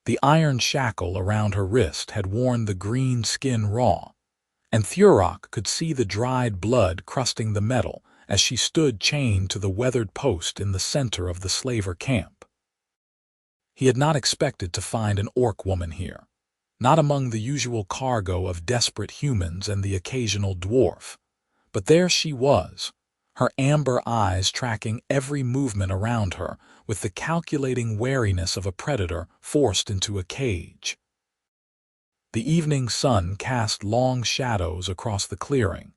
The iron shackle around her wrist had worn the green skin raw, and Thurok could see the dried blood crusting the metal as she stood chained to the weathered post in the center of the slaver camp. He had not expected to find an orc woman here, not among the usual cargo of desperate humans and the occasional dwarf, but there she was, her amber eyes tracking every movement around her with the calculating wariness of a predator forced into a cage. The evening sun cast long shadows across the clearing,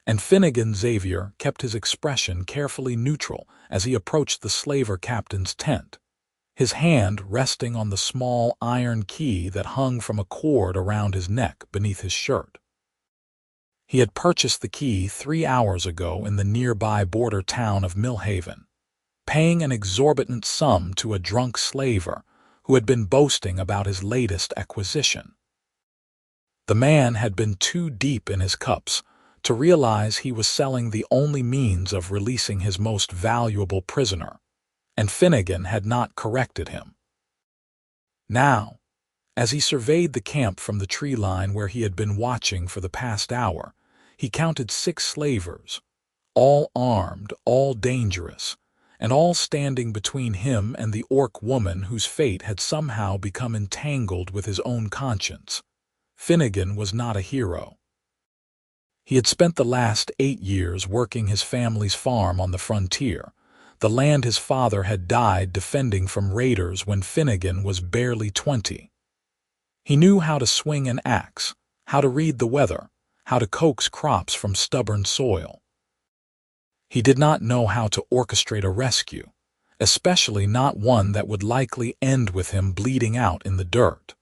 and Finnegan Xavier kept his expression carefully neutral as he approached the slaver captain's tent, his hand resting on the small iron key that hung from a cord around his neck beneath his shirt. He had purchased the key 3 hours ago in the nearby border town of Millhaven, paying an exorbitant sum to a drunk slaver who had been boasting about his latest acquisition. The man had been too deep in his cups to realize he was selling the only means of releasing his most valuable prisoner, and Finnegan had not corrected him. Now, as he surveyed the camp from the tree line where he had been watching for the past hour, he counted 6 slavers, all armed, all dangerous, and all standing between him and the orc woman whose fate had somehow become entangled with his own conscience. Finnegan was not a hero. He had spent the last 8 years working his family's farm on the frontier, the land his father had died defending from raiders when Finnegan was barely 20. He knew how to swing an axe, how to read the weather, how to coax crops from stubborn soil. He did not know how to orchestrate a rescue, especially not one that would likely end with him bleeding out in the dirt.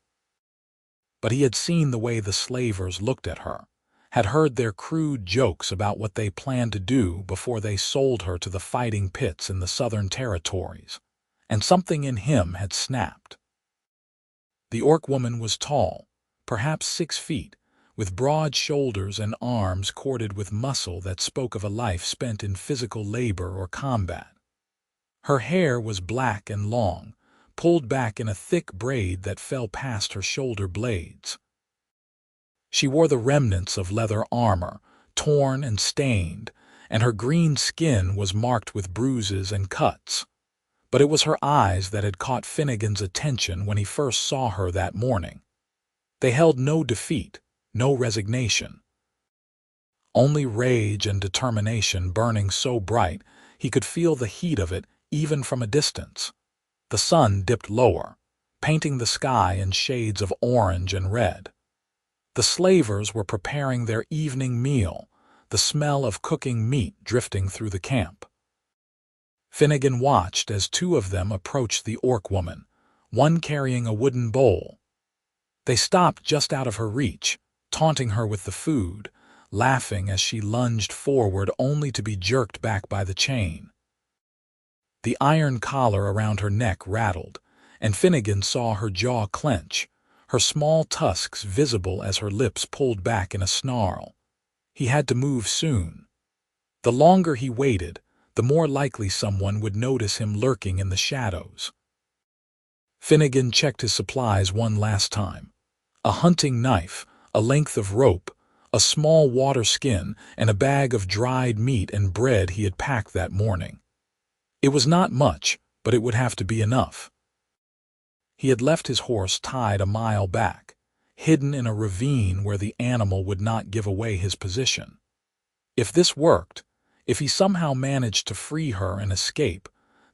But he had seen the way the slavers looked at her, had heard their crude jokes about what they planned to do before they sold her to the fighting pits in the Southern Territories, and something in him had snapped. The orc woman was tall, perhaps 6 feet, with broad shoulders and arms corded with muscle that spoke of a life spent in physical labor or combat. Her hair was black and long, pulled back in a thick braid that fell past her shoulder blades. She wore the remnants of leather armor, torn and stained, and her green skin was marked with bruises and cuts. But it was her eyes that had caught Finnegan's attention when he first saw her that morning. They held no defeat, no resignation. Only rage and determination burning so bright he could feel the heat of it even from a distance. The sun dipped lower, painting the sky in shades of orange and red. The slavers were preparing their evening meal, the smell of cooking meat drifting through the camp. Finnegan watched as 2 of them approached the orc woman, one carrying a wooden bowl. They stopped just out of her reach, taunting her with the food, laughing as she lunged forward only to be jerked back by the chain. The iron collar around her neck rattled, and Finnegan saw her jaw clench, her small tusks visible as her lips pulled back in a snarl. He had to move soon. The longer he waited, the more likely someone would notice him lurking in the shadows. Finnegan checked his supplies one last time. A hunting knife, a length of rope, a small water skin, and a bag of dried meat and bread he had packed that morning. It was not much, but it would have to be enough. He had left his horse tied a mile back, hidden in a ravine where the animal would not give away his position. If this worked, if he somehow managed to free her and escape,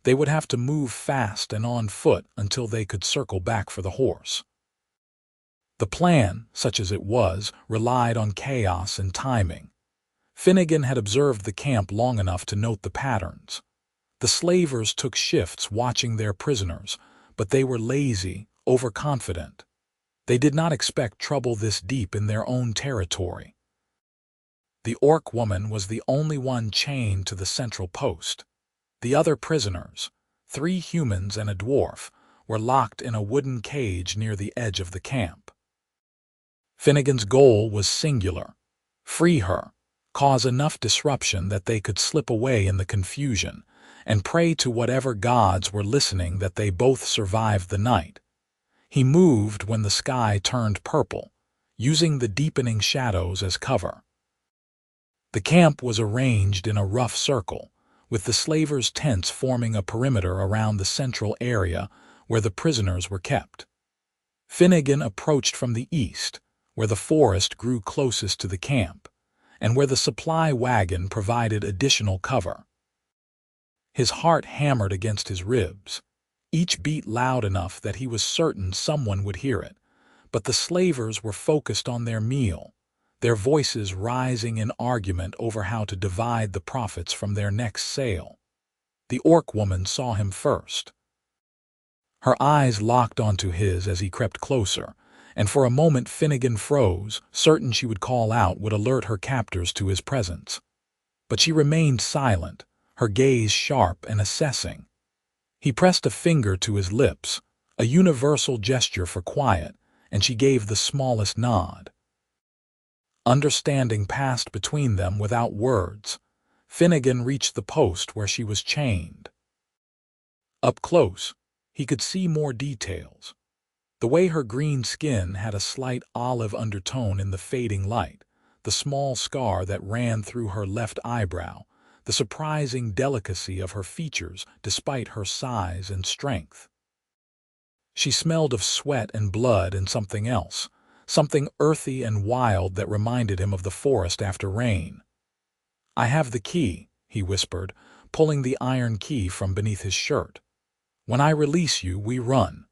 they would have to move fast and on foot until they could circle back for the horse. The plan, such as it was, relied on chaos and timing. Finnegan had observed the camp long enough to note the patterns. The slavers took shifts watching their prisoners, but they were lazy, overconfident. They did not expect trouble this deep in their own territory. The orc woman was the only one chained to the central post. The other prisoners, 3 humans and a dwarf, were locked in a wooden cage near the edge of the camp. Finnegan's goal was singular: free her, cause enough disruption that they could slip away in the confusion, and pray to whatever gods were listening that they both survived the night. He moved when the sky turned purple, using the deepening shadows as cover. The camp was arranged in a rough circle, with the slavers' tents forming a perimeter around the central area where the prisoners were kept. Finnegan approached from the east, where the forest grew closest to the camp, and where the supply wagon provided additional cover. His heart hammered against his ribs, each beat loud enough that he was certain someone would hear it, but the slavers were focused on their meal, their voices rising in argument over how to divide the profits from their next sale. The orc woman saw him first. Her eyes locked onto his as he crept closer, and for a moment Finnegan froze, certain she would call out would alert her captors to his presence. But she remained silent, her gaze sharp and assessing. He pressed a finger to his lips, a universal gesture for quiet, and she gave the smallest nod. Understanding passed between them without words. Finnegan reached the post where she was chained. Up close, he could see more details. The way her green skin had a slight olive undertone in the fading light, the small scar that ran through her left eyebrow, the surprising delicacy of her features despite her size and strength. She smelled of sweat and blood and something else, something earthy and wild that reminded him of the forest after rain. "I have the key," he whispered, pulling the iron key from beneath his shirt. "When I release you, we run.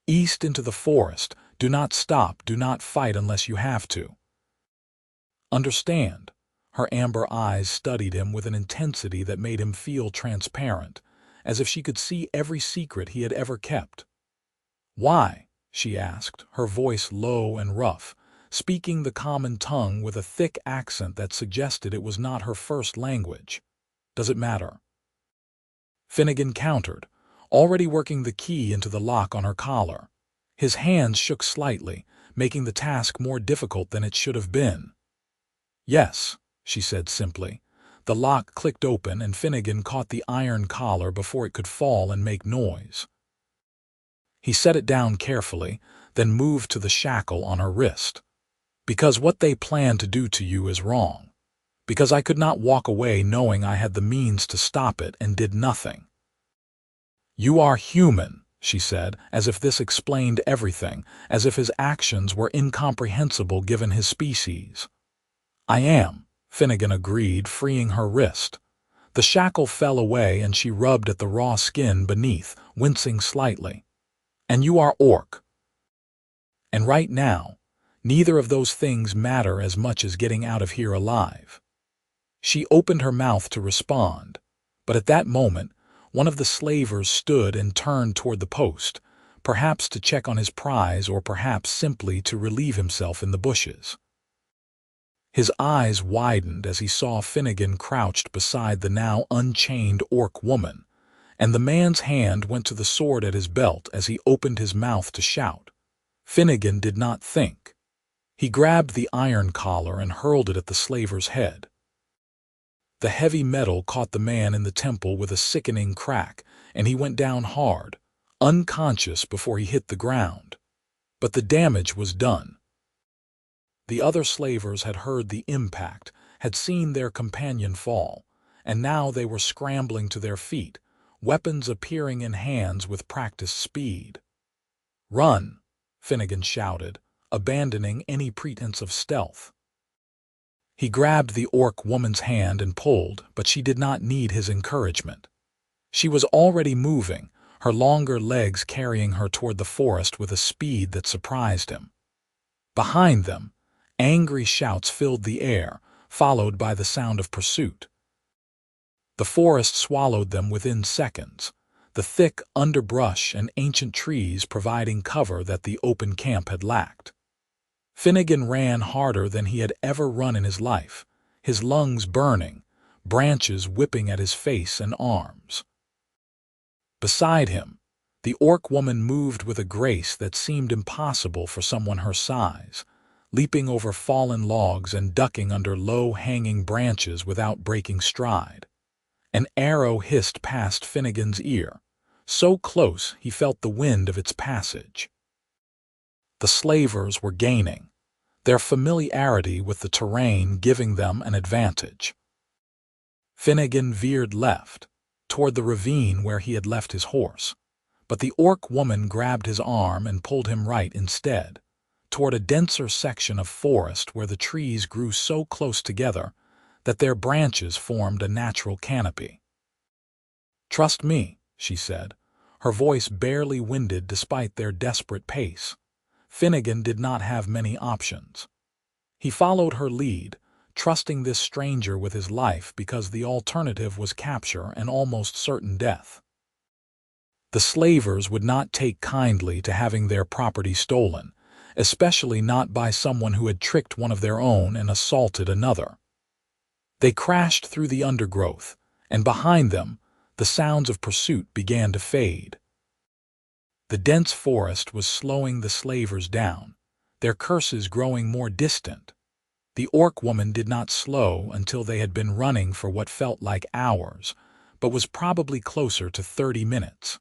East into the forest. Do not stop, do not fight unless you have to. Understand?" Her amber eyes studied him with an intensity that made him feel transparent, as if she could see every secret he had ever kept. "Why?" she asked, her voice low and rough, speaking the common tongue with a thick accent that suggested it was not her first language. "Does it matter?" Finnegan countered, already working the key into the lock on her collar. His hands shook slightly, making the task more difficult than it should have been. "Yes," she said simply. The lock clicked open and Finnegan caught the iron collar before it could fall and make noise. He set it down carefully, then moved to the shackle on her wrist. "Because what they plan to do to you is wrong. Because I could not walk away knowing I had the means to stop it and did nothing." "You are human," she said, as if this explained everything, as if his actions were incomprehensible given his species. "I am," Finnegan agreed, freeing her wrist. The shackle fell away and she rubbed at the raw skin beneath, wincing slightly. "And you are orc. And right now, neither of those things matter as much as getting out of here alive." She opened her mouth to respond, but at that moment, one of the slavers stood and turned toward the post, perhaps to check on his prize or perhaps simply to relieve himself in the bushes. His eyes widened as he saw Finnegan crouched beside the now unchained orc woman, and the man's hand went to the sword at his belt as he opened his mouth to shout. Finnegan did not think. He grabbed the iron collar and hurled it at the slaver's head. The heavy metal caught the man in the temple with a sickening crack, and he went down hard, unconscious before he hit the ground. But the damage was done. The other slavers had heard the impact, had seen their companion fall, and now they were scrambling to their feet, weapons appearing in hands with practiced speed. "Run!" Finnegan shouted, abandoning any pretense of stealth. He grabbed the orc woman's hand and pulled, but she did not need his encouragement. She was already moving, her longer legs carrying her toward the forest with a speed that surprised him. Behind them, angry shouts filled the air, followed by the sound of pursuit. The forest swallowed them within seconds, the thick underbrush and ancient trees providing cover that the open camp had lacked. Finnegan ran harder than he had ever run in his life, his lungs burning, branches whipping at his face and arms. Beside him, the orc woman moved with a grace that seemed impossible for someone her size, leaping over fallen logs and ducking under low-hanging branches without breaking stride. An arrow hissed past Finnegan's ear, so close he felt the wind of its passage. The slavers were gaining, their familiarity with the terrain giving them an advantage. Finnegan veered left, toward the ravine where he had left his horse, but the orc woman grabbed his arm and pulled him right instead, toward a denser section of forest where the trees grew so close together that their branches formed a natural canopy. "Trust me," she said, her voice barely winded despite their desperate pace. Finnegan did not have many options. He followed her lead, trusting this stranger with his life because the alternative was capture and almost certain death. The slavers would not take kindly to having their property stolen, especially not by someone who had tricked one of their own and assaulted another. They crashed through the undergrowth, and behind them, the sounds of pursuit began to fade. The dense forest was slowing the slavers down, their curses growing more distant. The orc woman did not slow until they had been running for what felt like hours, but was probably closer to 30 minutes.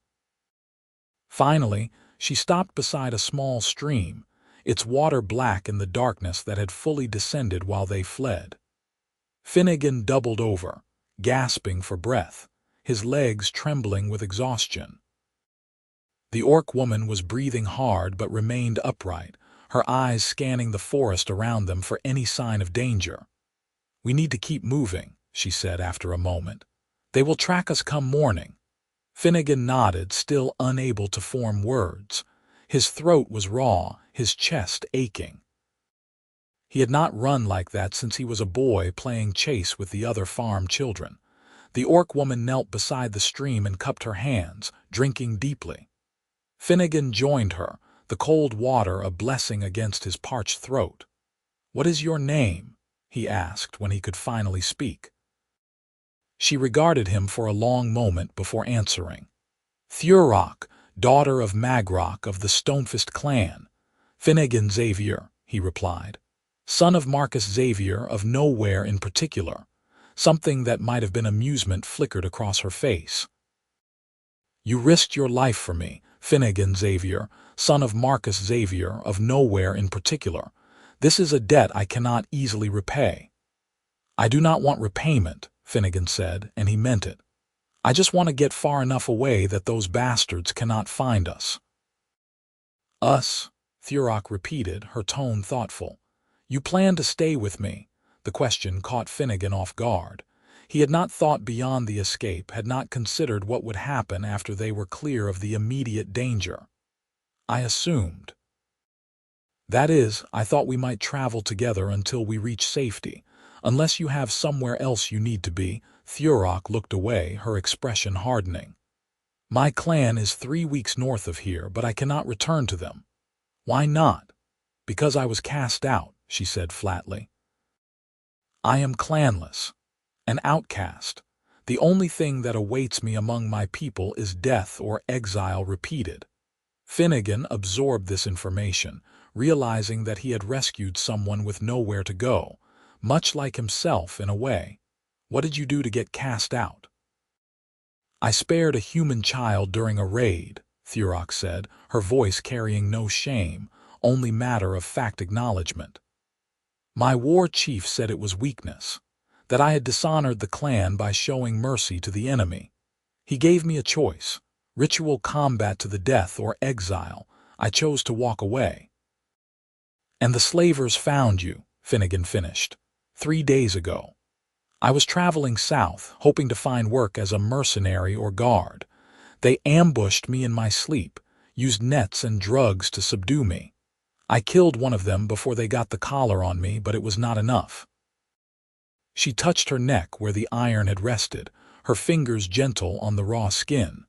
Finally, she stopped beside a small stream, its water black in the darkness that had fully descended while they fled. Finnegan doubled over, gasping for breath, his legs trembling with exhaustion. The orc woman was breathing hard but remained upright, her eyes scanning the forest around them for any sign of danger. "We need to keep moving," she said after a moment. "They will track us come morning." Finnegan nodded, still unable to form words. His throat was raw, his chest aching. He had not run like that since he was a boy playing chase with the other farm children. The orc woman knelt beside the stream and cupped her hands, drinking deeply. Finnegan joined her, the cold water a blessing against his parched throat. "What is your name?" he asked when he could finally speak. She regarded him for a long moment before answering. "Thurok, daughter of Magrock of the Stonefist clan." "Finnegan Xavier," he replied. "Son of Marcus Xavier of nowhere in particular." Something that might have been amusement flickered across her face. "You risked your life for me, Finnegan Xavier, son of Marcus Xavier of nowhere in particular. This is a debt I cannot easily repay." "I do not want repayment," Finnegan said, and he meant it. "I just want to get far enough away that those bastards cannot find us." "Us," Thurok repeated, her tone thoughtful. "You plan to stay with me?" The question caught Finnegan off guard. He had not thought beyond the escape, had not considered what would happen after they were clear of the immediate danger. "I assumed. That is, I thought we might travel together until we reach safety. Unless you have somewhere else you need to be." Thurok looked away, her expression hardening. "My clan is 3 weeks north of here, but I cannot return to them." "Why not?" "Because I was cast out," she said flatly. "I am clanless, an outcast. The only thing that awaits me among my people is death or exile repeated." Finnegan absorbed this information, realizing that he had rescued someone with nowhere to go, much like himself in a way. "What did you do to get cast out?" "I spared a human child during a raid," Thurok said, her voice carrying no shame, only matter-of-fact acknowledgement. "My war chief said it was weakness, that I had dishonored the clan by showing mercy to the enemy. He gave me a choice, ritual combat to the death or exile. I chose to walk away." "And the slavers found you," Finnegan finished, 3 days ago. "I was traveling south, hoping to find work as a mercenary or guard. They ambushed me in my sleep, used nets and drugs to subdue me. I killed one of them before they got the collar on me, but it was not enough." She touched her neck where the iron had rested, her fingers gentle on the raw skin.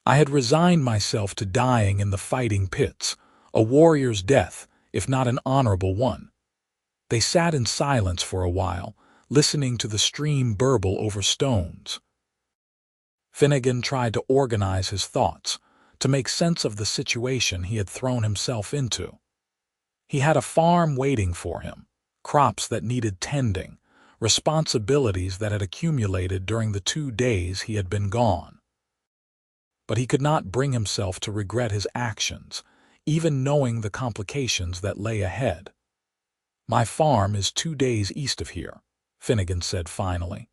"I had resigned myself to dying in the fighting pits, a warrior's death, if not an honorable one." They sat in silence for a while, listening to the stream burble over stones. Finnegan tried to organize his thoughts, to make sense of the situation he had thrown himself into. He had a farm waiting for him, crops that needed tending, responsibilities that had accumulated during the 2 days he had been gone. But he could not bring himself to regret his actions, even knowing the complications that lay ahead. "My farm is 2 days east of here," Finnegan said finally.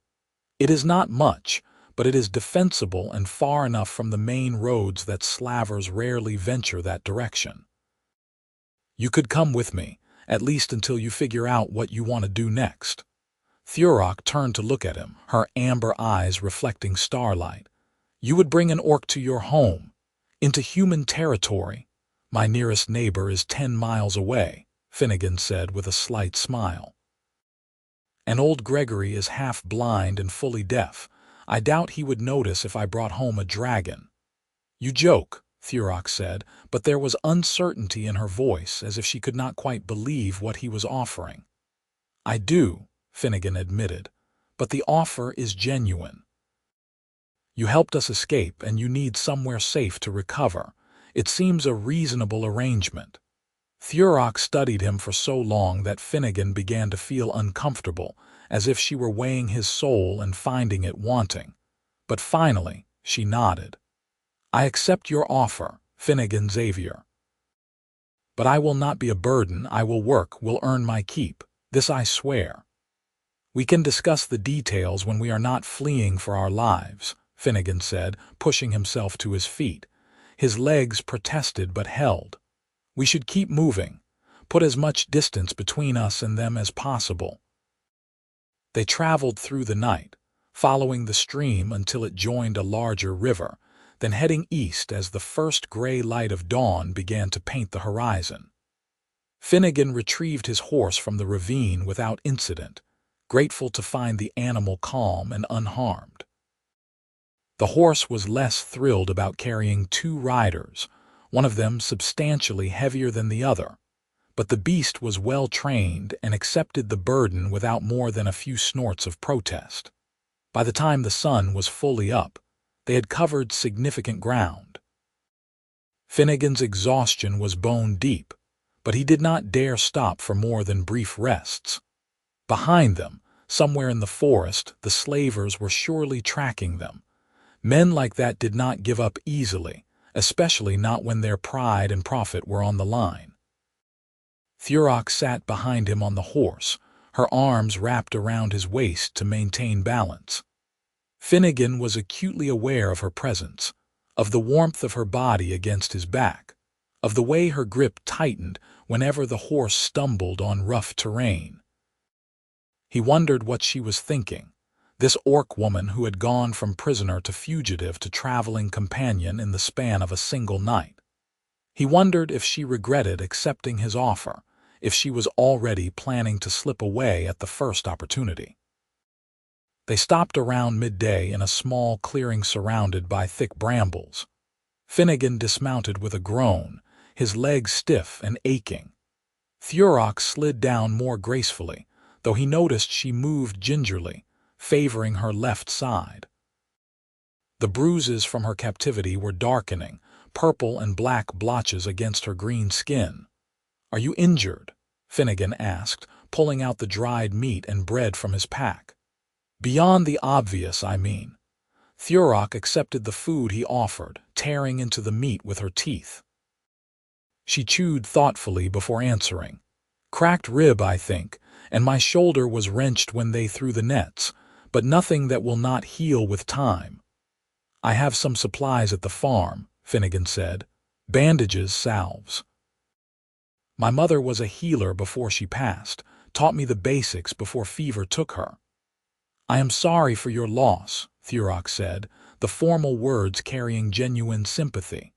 "It is not much, but it is defensible and far enough from the main roads that slavers rarely venture that direction. You could come with me, at least until you figure out what you want to do next." Thurok turned to look at him, her amber eyes reflecting starlight. "You would bring an orc to your home, into human territory. My nearest neighbor is 10 miles away," Finnegan said with a slight smile. "And old Gregory is half blind and fully deaf. I doubt he would notice if I brought home a dragon." "You joke," Thurok said, but there was uncertainty in her voice, as if she could not quite believe what he was offering. "I do," Finnegan admitted, "but the offer is genuine. You helped us escape, and you need somewhere safe to recover. It seems a reasonable arrangement." Thurok studied him for so long that Finnegan began to feel uncomfortable, as if she were weighing his soul and finding it wanting. But finally, she nodded. "I accept your offer, Finnegan Xavier. But I will not be a burden. I will work, will earn my keep. This I swear." "We can discuss the details when we are not fleeing for our lives," Finnegan said, pushing himself to his feet. His legs protested but held. "We should keep moving. Put as much distance between us and them as possible." They traveled through the night, following the stream until it joined a larger river, then heading east as the first gray light of dawn began to paint the horizon. Finnegan retrieved his horse from the ravine without incident, grateful to find the animal calm and unharmed. The horse was less thrilled about carrying 2 riders, one of them substantially heavier than the other, but the beast was well trained and accepted the burden without more than a few snorts of protest. By the time the sun was fully up, they had covered significant ground. Finnegan's exhaustion was bone deep, but he did not dare stop for more than brief rests. Behind them, somewhere in the forest, the slavers were surely tracking them. Men like that did not give up easily, especially not when their pride and profit were on the line. Thurok sat behind him on the horse, her arms wrapped around his waist to maintain balance. Finnegan was acutely aware of her presence, of the warmth of her body against his back, of the way her grip tightened whenever the horse stumbled on rough terrain. He wondered what she was thinking, this orc woman who had gone from prisoner to fugitive to traveling companion in the span of a single night. He wondered if she regretted accepting his offer, if she was already planning to slip away at the first opportunity. They stopped around midday in a small clearing surrounded by thick brambles. Finnegan dismounted with a groan, his legs stiff and aching. Thurok slid down more gracefully, though he noticed she moved gingerly, favoring her left side. The bruises from her captivity were darkening, purple and black blotches against her green skin. "Are you injured?" Finnegan asked, pulling out the dried meat and bread from his pack. "Beyond the obvious, I mean." Thurok accepted the food he offered, tearing into the meat with her teeth. She chewed thoughtfully before answering. "Cracked rib, I think, and my shoulder was wrenched when they threw the nets, but nothing that will not heal with time." "I have some supplies at the farm," Finnegan said. "Bandages, salves." "My mother was a healer before she passed, taught me the basics before fever took her." "I am sorry for your loss," Thurok said, the formal words carrying genuine sympathy.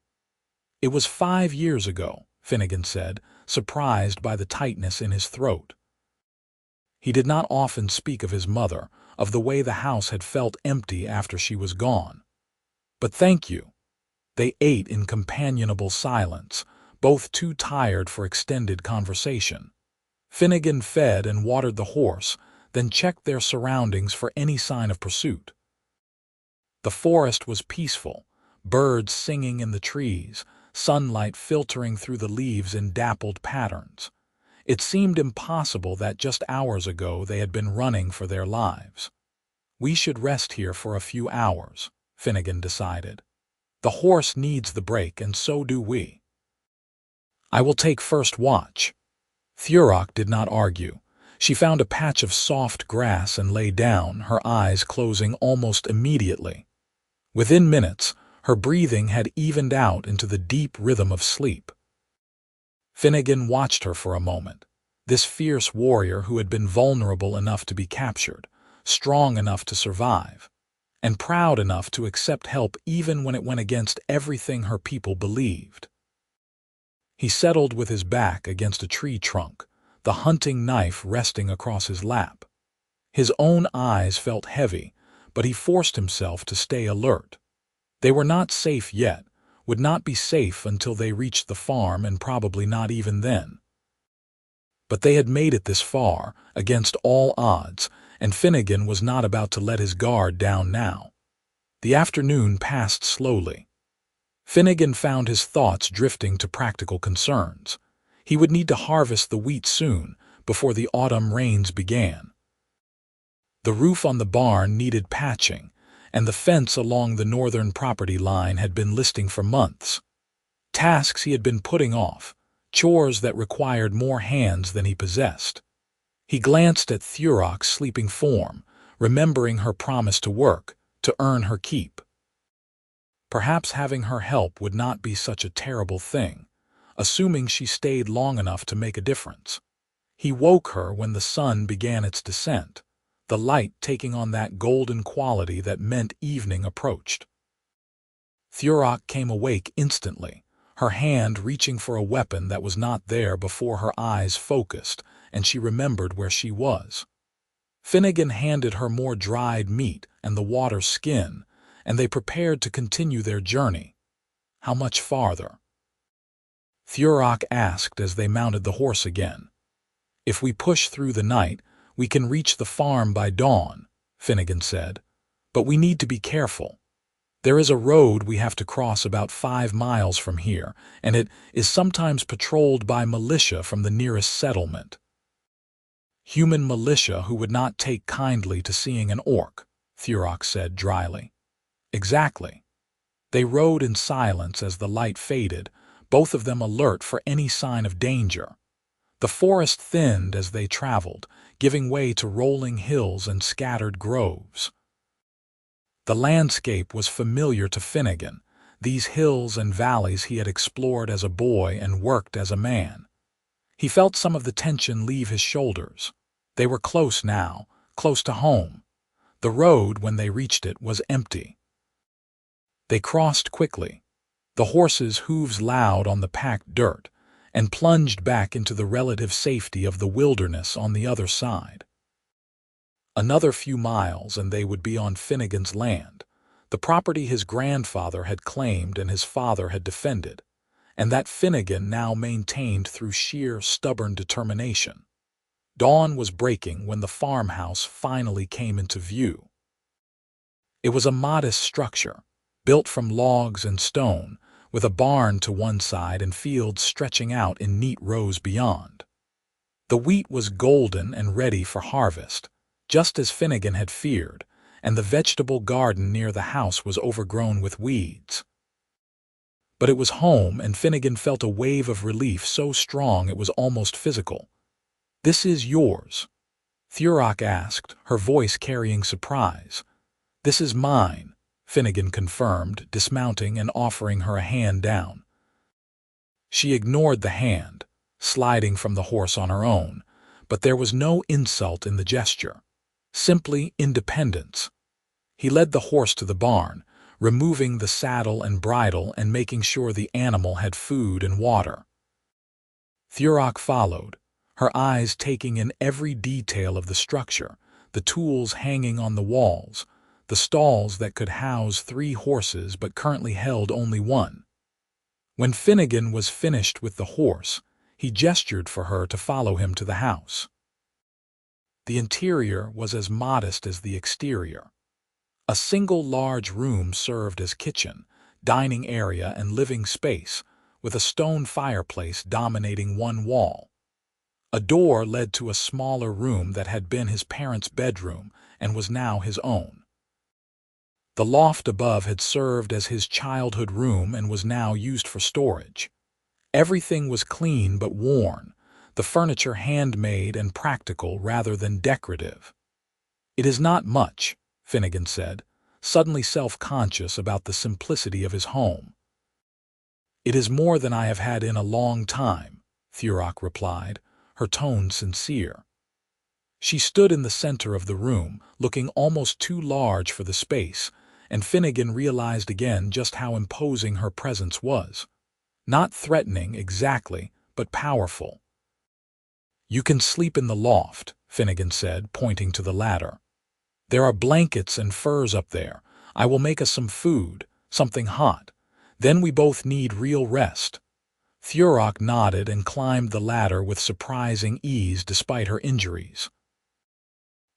"It was 5 years ago," Finnegan said, surprised by the tightness in his throat. He did not often speak of his mother, of the way the house had felt empty after she was gone. "But thank you." They ate in companionable silence, both too tired for extended conversation. Finnegan fed and watered the horse, then checked their surroundings for any sign of pursuit. The forest was peaceful, birds singing in the trees, sunlight filtering through the leaves in dappled patterns. It seemed impossible that just hours ago they had been running for their lives. "We should rest here for a few hours," Finnegan decided. "The horse needs the break, and so do we." I will take first watch." Thurok did not argue. She found a patch of soft grass and lay down, her eyes closing almost immediately. Within minutes, her breathing had evened out into the deep rhythm of sleep. Finnegan watched her for a moment. This fierce warrior who had been vulnerable enough to be captured, strong enough to survive, and proud enough to accept help even when it went against everything her people believed. He settled with his back against a tree trunk, the hunting knife resting across his lap. His own eyes felt heavy, but he forced himself to stay alert. They were not safe yet, would not be safe until they reached the farm, and probably not even then. But they had made it this far, against all odds, and Finnegan was not about to let his guard down now. The afternoon passed slowly. Finnegan found his thoughts drifting to practical concerns. He would need to harvest the wheat soon, before the autumn rains began. The roof on the barn needed patching, and the fence along the northern property line had been listing for months. Tasks he had been putting off, chores that required more hands than he possessed. He glanced at Thurok's sleeping form, remembering her promise to work, to earn her keep. Perhaps having her help would not be such a terrible thing, assuming she stayed long enough to make a difference. He woke her when the sun began its descent, the light taking on that golden quality that meant evening approached. Thurok came awake instantly, her hand reaching for a weapon that was not there before her eyes focused, and she remembered where she was. Finnegan handed her more dried meat and the water skin, and they prepared to continue their journey. How much farther? Thurok asked as they mounted the horse again. "If we push through the night, we can reach the farm by dawn," Finnegan said. "But we need to be careful. There is a road we have to cross about 5 miles from here, and it is sometimes patrolled by militia from the nearest settlement." "Human militia who would not take kindly to seeing an orc," Thurok said dryly. "Exactly." They rode in silence as the light faded, both of them alert for any sign of danger. The forest thinned as they traveled, giving way to rolling hills and scattered groves. The landscape was familiar to Finnegan, these hills and valleys he had explored as a boy and worked as a man. He felt some of the tension leave his shoulders. They were close now, close to home. The road, when they reached it, was empty. They crossed quickly, the horses' hooves loud on the packed dirt, and plunged back into the relative safety of the wilderness on the other side. Another few miles and they would be on Finnegan's land, the property his grandfather had claimed and his father had defended, and that Finnegan now maintained through sheer stubborn determination. Dawn was breaking when the farmhouse finally came into view. It was a modest structure, built from logs and stone, with a barn to one side and fields stretching out in neat rows beyond. The wheat was golden and ready for harvest, just as Finnegan had feared, and the vegetable garden near the house was overgrown with weeds. But it was home, and Finnegan felt a wave of relief so strong it was almost physical. "This is yours?" Thurok asked, her voice carrying surprise. "This is mine," Finnegan confirmed, dismounting and offering her a hand down. She ignored the hand, sliding from the horse on her own, but there was no insult in the gesture, simply independence. He led the horse to the barn, removing the saddle and bridle and making sure the animal had food and water. Thurok followed, her eyes taking in every detail of the structure, the tools hanging on the walls, the stalls that could house 3 horses but currently held only 1. When Finnegan was finished with the horse, he gestured for her to follow him to the house. The interior was as modest as the exterior. A single large room served as kitchen, dining area, and living space, with a stone fireplace dominating one wall. A door led to a smaller room that had been his parents' bedroom and was now his own. The loft above had served as his childhood room and was now used for storage. Everything was clean but worn, the furniture handmade and practical rather than decorative. "It is not much," Finnegan said, suddenly self-conscious about the simplicity of his home. "It is more than I have had in a long time," Thurok replied, her tone sincere. She stood in the center of the room, looking almost too large for the space, and Finnegan realized again just how imposing her presence was. Not threatening exactly, but powerful. "You can sleep in the loft," Finnegan said, pointing to the ladder. "There are blankets and furs up there. I will make us some food, something hot. Then we both need real rest." Thurok nodded and climbed the ladder with surprising ease despite her injuries.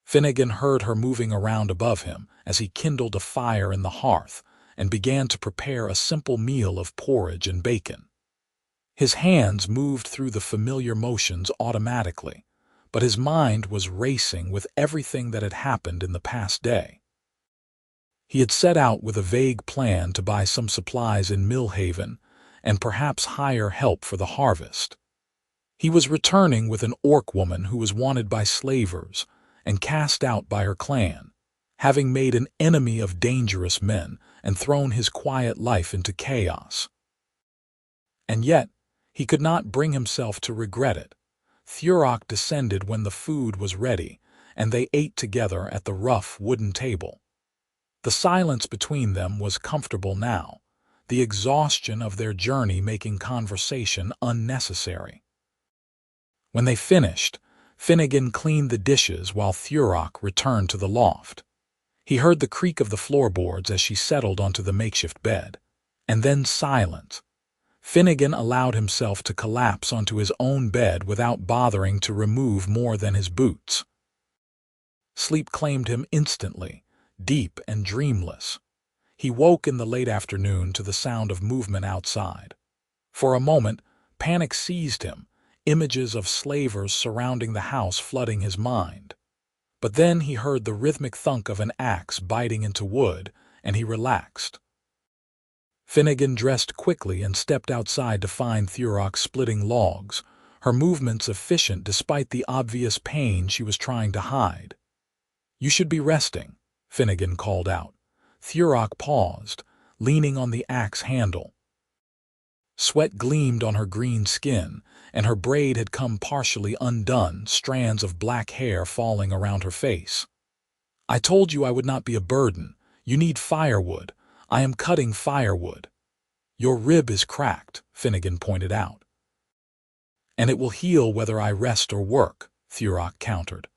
Finnegan heard her moving around above him as he kindled a fire in the hearth and began to prepare a simple meal of porridge and bacon. His hands moved through the familiar motions automatically, but his mind was racing with everything that had happened in the past day. He had set out with a vague plan to buy some supplies in Millhaven and perhaps hire help for the harvest. He was returning with an orc woman who was wanted by slavers and cast out by her clan, having made an enemy of dangerous men and thrown his quiet life into chaos. And yet, he could not bring himself to regret it. Thurok descended when the food was ready, and they ate together at the rough wooden table. The silence between them was comfortable now, the exhaustion of their journey making conversation unnecessary. When they finished, Finnegan cleaned the dishes while Thurok returned to the loft. He heard the creak of the floorboards as she settled onto the makeshift bed, and then silence. Finnegan allowed himself to collapse onto his own bed without bothering to remove more than his boots. Sleep claimed him instantly, deep and dreamless. He woke in the late afternoon to the sound of movement outside. For a moment, panic seized him, images of slavers surrounding the house flooding his mind. But then he heard the rhythmic thunk of an axe biting into wood, and he relaxed. Finnegan dressed quickly and stepped outside to find Thurok splitting logs, her movements efficient despite the obvious pain she was trying to hide. "You should be resting," Finnegan called out. Thurok paused, leaning on the axe handle. Sweat gleamed on her green skin, and her braid had come partially undone, strands of black hair falling around her face. "I told you I would not be a burden. You need firewood. I am cutting firewood." "Your rib is cracked," Finnegan pointed out. "And it will heal whether I rest or work," Thurok countered.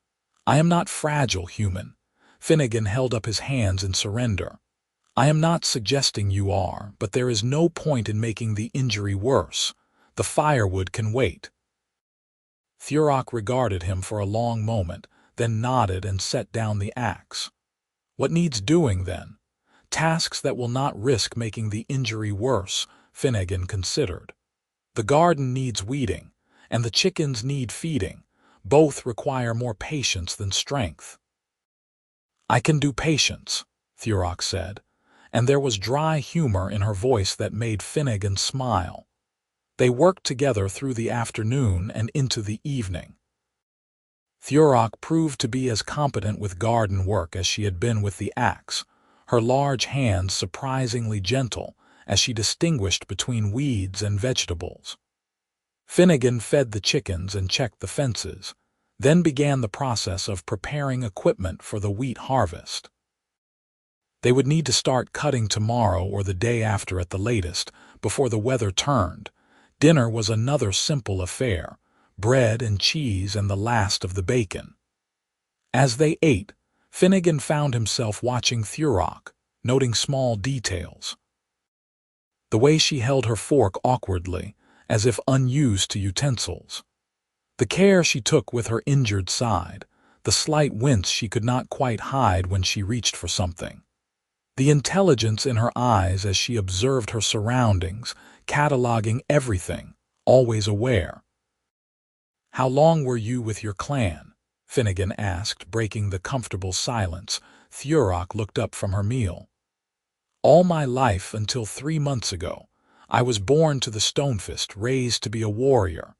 "I am not fragile, human." Finnegan held up his hands in surrender. "I am not suggesting you are, but there is no point in making the injury worse. The firewood can wait." Thurok regarded him for a long moment, then nodded and set down the axe. "What needs doing, then?" "Tasks that will not risk making the injury worse," Finnegan considered. "The garden needs weeding, and the chickens need feeding. Both require more patience than strength." "I can do patience," Thurok said, and there was dry humor in her voice that made Finnegan smile. They worked together through the afternoon and into the evening. Thurok proved to be as competent with garden work as she had been with the axe, her large hands surprisingly gentle as she distinguished between weeds and vegetables. Finnegan fed the chickens and checked the fences, then began the process of preparing equipment for the wheat harvest. They would need to start cutting tomorrow or the day after at the latest, before the weather turned. Dinner was another simple affair, bread and cheese and the last of the bacon. As they ate, Finnegan found himself watching Thurok, noting small details. The way she held her fork awkwardly, as if unused to utensils. The care she took with her injured side, the slight wince she could not quite hide when she reached for something. The intelligence in her eyes as she observed her surroundings, cataloging everything, always aware. "How long were you with your clan?" Finnegan asked, breaking the comfortable silence. Thurok looked up from her meal. "All my life until 3 months ago. I was born to the Stonefist, raised to be a warrior.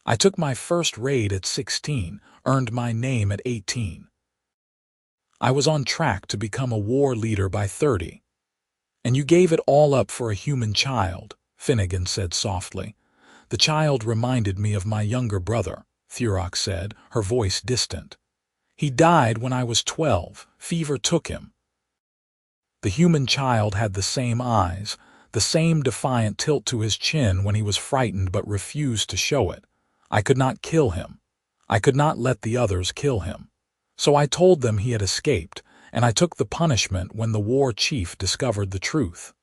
I took my first raid at 16, earned my name at 18. I was on track to become a war leader by 30. And you gave it all up for a human child, Finnegan said softly. The child reminded me of my younger brother, Thurok said, her voice distant. He died when I was 12. Fever took him. The human child had the same eyes, the same defiant tilt to his chin when he was frightened but refused to show it. I could not kill him. I could not let the others kill him. So I told them he had escaped, and I took the punishment when the war chief discovered the truth.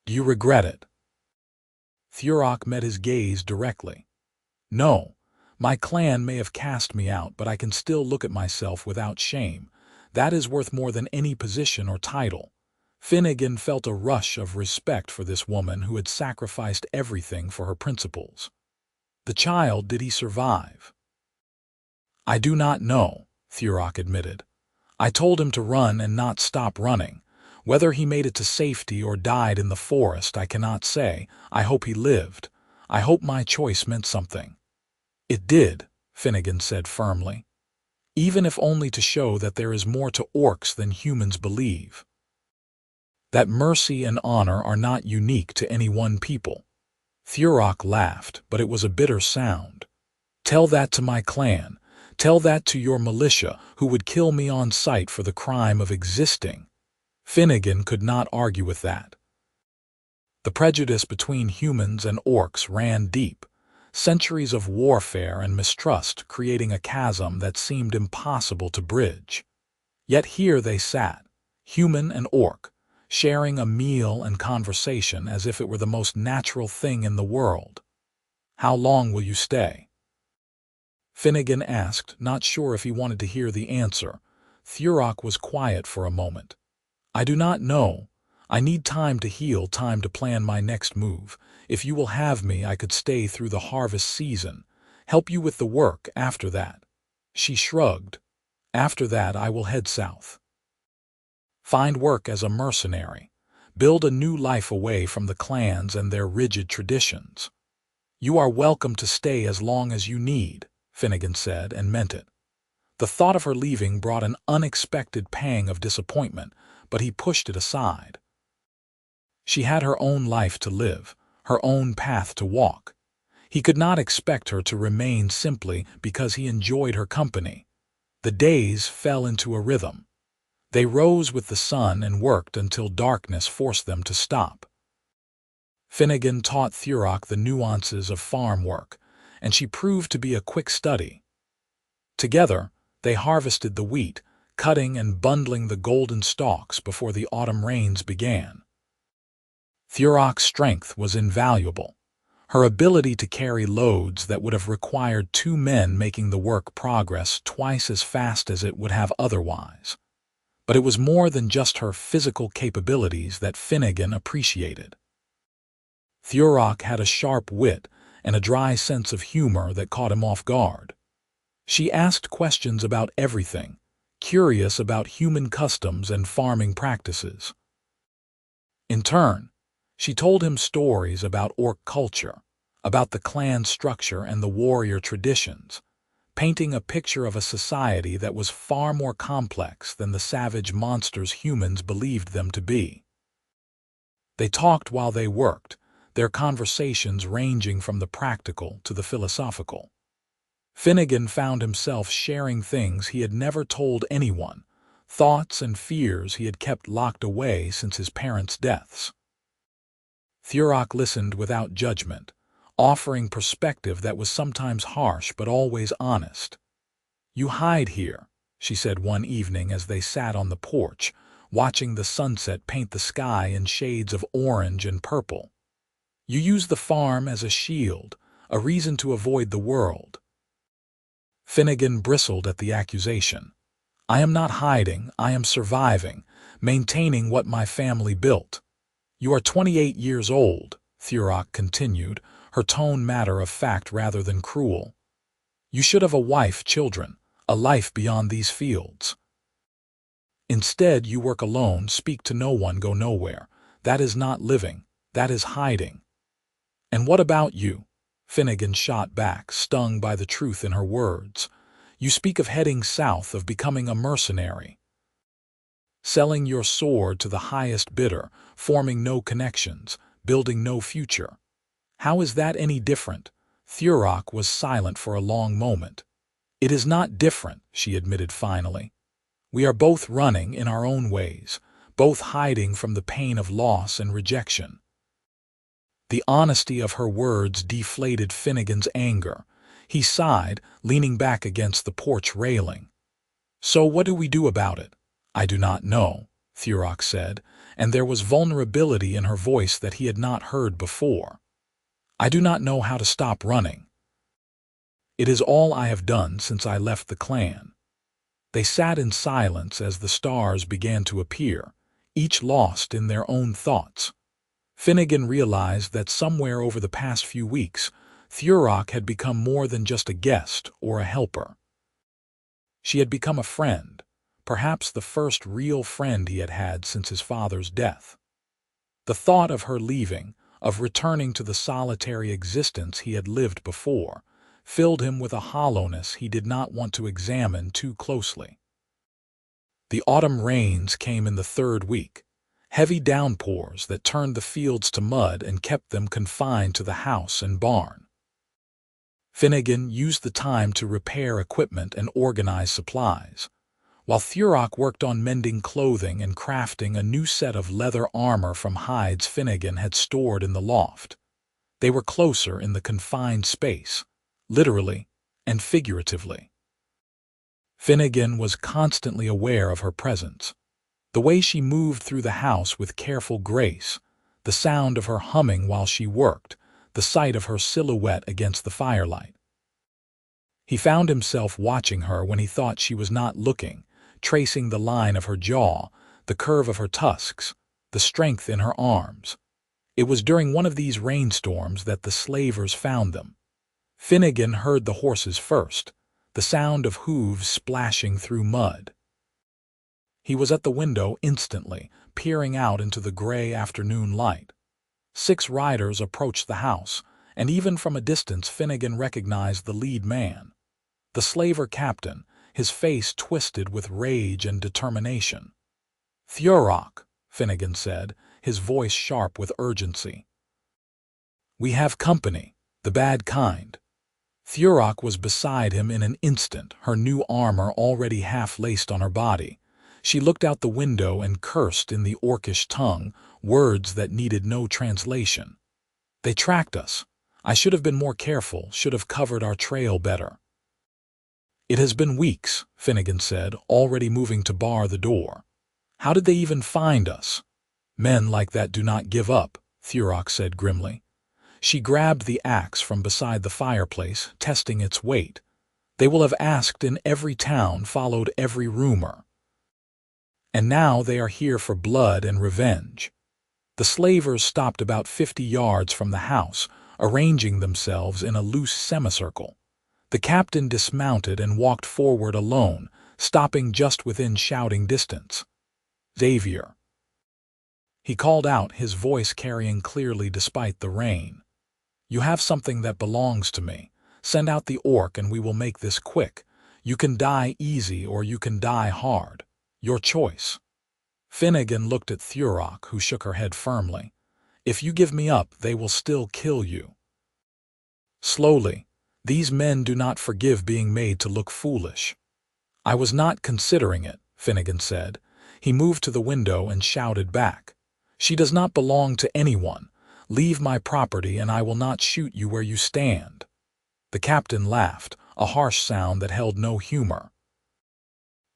Do you regret it? Thurok met his gaze directly. No. My clan may have cast me out, but I can still look at myself without shame. That is worth more than any position or title. Finnegan felt a rush of respect for this woman who had sacrificed everything for her principles. The child, did he survive? I do not know, Thurok admitted. I told him to run and not stop running. Whether he made it to safety or died in the forest, I cannot say. I hope he lived. I hope my choice meant something. It did, Finnegan said firmly. Even if only to show that there is more to orcs than humans believe. That mercy and honor are not unique to any one people. Thurok laughed, but it was a bitter sound. Tell that to my clan. Tell that to your militia, who would kill me on sight for the crime of existing. Finnegan could not argue with that. The prejudice between humans and orcs ran deep. Centuries of warfare and mistrust creating a chasm that seemed impossible to bridge. Yet here they sat, human and orc, sharing a meal and conversation as if it were the most natural thing in the world. How long will you stay? Finnegan asked, not sure if he wanted to hear the answer. Thurok was quiet for a moment. I do not know. I need time to heal, time to plan my next move. If you will have me, I could stay through the harvest season, help you with the work after that. She shrugged. After that, I will head south. Find work as a mercenary. Build a new life away from the clans and their rigid traditions. You are welcome to stay as long as you need, Finnegan said, and meant it. The thought of her leaving brought an unexpected pang of disappointment, but he pushed it aside. She had her own life to live, her own path to walk. He could not expect her to remain simply because he enjoyed her company. The days fell into a rhythm. They rose with the sun and worked until darkness forced them to stop. Finnegan taught Thurok the nuances of farm work, and she proved to be a quick study. Together, they harvested the wheat, cutting and bundling the golden stalks before the autumn rains began. Thurok's strength was invaluable. Her ability to carry loads that would have required 2 men making the work progress twice as fast as it would have otherwise. But it was more than just her physical capabilities that Finnegan appreciated. Thurok had a sharp wit and a dry sense of humor that caught him off guard. She asked questions about everything, curious about human customs and farming practices. In turn, she told him stories about orc culture, about the clan structure and the warrior traditions, painting a picture of a society that was far more complex than the savage monsters humans believed them to be. They talked while they worked, their conversations ranging from the practical to the philosophical. Finnegan found himself sharing things he had never told anyone, thoughts and fears he had kept locked away since his parents' deaths. Thurok listened without judgment, offering perspective that was sometimes harsh but always honest. "You hide here," she said one evening as they sat on the porch, watching the sunset paint the sky in shades of orange and purple. "You use the farm as a shield, a reason to avoid the world." Finnegan bristled at the accusation. "I am not hiding, I am surviving, maintaining what my family built." "You are 28 years old," Thurok continued, her tone matter of fact rather than cruel. "You should have a wife, children, a life beyond these fields. Instead, you work alone, speak to no one, go nowhere. That is not living, that is hiding." "And what about you?" Finnegan shot back, stung by the truth in her words. "You speak of heading south, of becoming a mercenary, selling your sword to the highest bidder, forming no connections, building no future. How is that any different?" Thurok was silent for a long moment. "It is not different," she admitted finally. "We are both running in our own ways, both hiding from the pain of loss and rejection." The honesty of her words deflated Finnegan's anger. He sighed, leaning back against the porch railing. "So what do we do about it?" "I do not know," Thurok said, and there was vulnerability in her voice that he had not heard before. "I do not know how to stop running. It is all I have done since I left the clan." They sat in silence as the stars began to appear, each lost in their own thoughts. Finnegan realized that somewhere over the past few weeks, Thurok had become more than just a guest or a helper. She had become a friend, perhaps the first real friend he had had since his father's death. The thought of her leaving, of returning to the solitary existence he had lived before, filled him with a hollowness he did not want to examine too closely. The autumn rains came in the third week, heavy downpours that turned the fields to mud and kept them confined to the house and barn. Finnegan used the time to repair equipment and organize supplies, while Thurok worked on mending clothing and crafting a new set of leather armor from hides Finnegan had stored in the loft. They were closer in the confined space, literally and figuratively. Finnegan was constantly aware of her presence. The way she moved through the house with careful grace, the sound of her humming while she worked, the sight of her silhouette against the firelight. He found himself watching her when he thought she was not looking, tracing the line of her jaw, the curve of her tusks, the strength in her arms. It was during one of these rainstorms that the slavers found them. Finnegan heard the horses first, the sound of hooves splashing through mud. He was at the window instantly, peering out into the gray afternoon light. 6 riders approached the house, and even from a distance Finnegan recognized the lead man. The slaver captain, his face twisted with rage and determination. "Thurok," Finnegan said, his voice sharp with urgency. "We have company, the bad kind." Thurok was beside him in an instant, her new armor already half-laced on her body. She looked out the window and cursed in the Orcish tongue, words that needed no translation. "They tracked us. I should have been more careful, should have covered our trail better." "It has been weeks," Finnegan said, already moving to bar the door. "How did they even find us?" "Men like that do not give up," Thurok said grimly. She grabbed the axe from beside the fireplace, testing its weight. "They will have asked in every town, followed every rumor. And now they are here for blood and revenge." The slavers stopped about 50 yards from the house, arranging themselves in a loose semicircle. The captain dismounted and walked forward alone, stopping just within shouting distance. "Xavier." He called out, his voice carrying clearly despite the rain. "You have something that belongs to me. Send out the orc and we will make this quick. You can die easy or you can die hard. Your choice." Finnegan looked at Thurok, who shook her head firmly. "If you give me up, they will still kill you." Slowly, "These men do not forgive being made to look foolish." "I was not considering it," Finnegan said. He moved to the window and shouted back. "She does not belong to anyone. Leave my property and I will not shoot you where you stand." The captain laughed, a harsh sound that held no humor.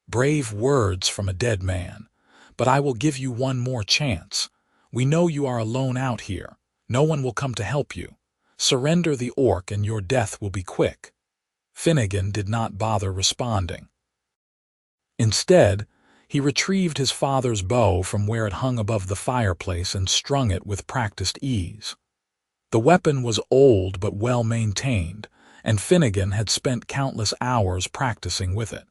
"Brave words from a dead man. But I will give you one more chance. We know you are alone out here. No one will come to help you. Surrender the orc and your death will be quick." Finnegan did not bother responding. Instead, he retrieved his father's bow from where it hung above the fireplace and strung it with practiced ease. The weapon was old but well maintained, and Finnegan had spent countless hours practicing with it.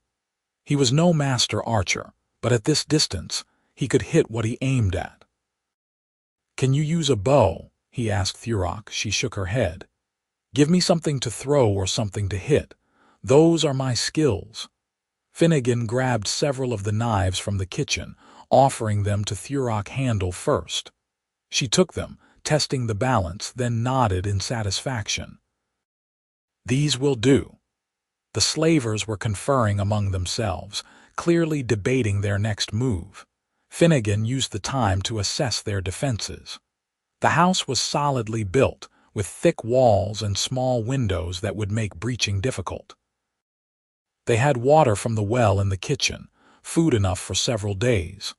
He was no master archer, but at this distance, he could hit what he aimed at. "Can you use a bow?" he asked Thurok. She shook her head. Give me something to throw or something to hit. Those are my skills. Finnegan grabbed several of the knives from the kitchen, offering them to Thurok handle first. She took them, testing the balance, then nodded in satisfaction. These will do. The slavers were conferring among themselves, clearly debating their next move. Finnegan used the time to assess their defenses. The house was solidly built, with thick walls and small windows that would make breaching difficult. They had water from the well in the kitchen, food enough for several days.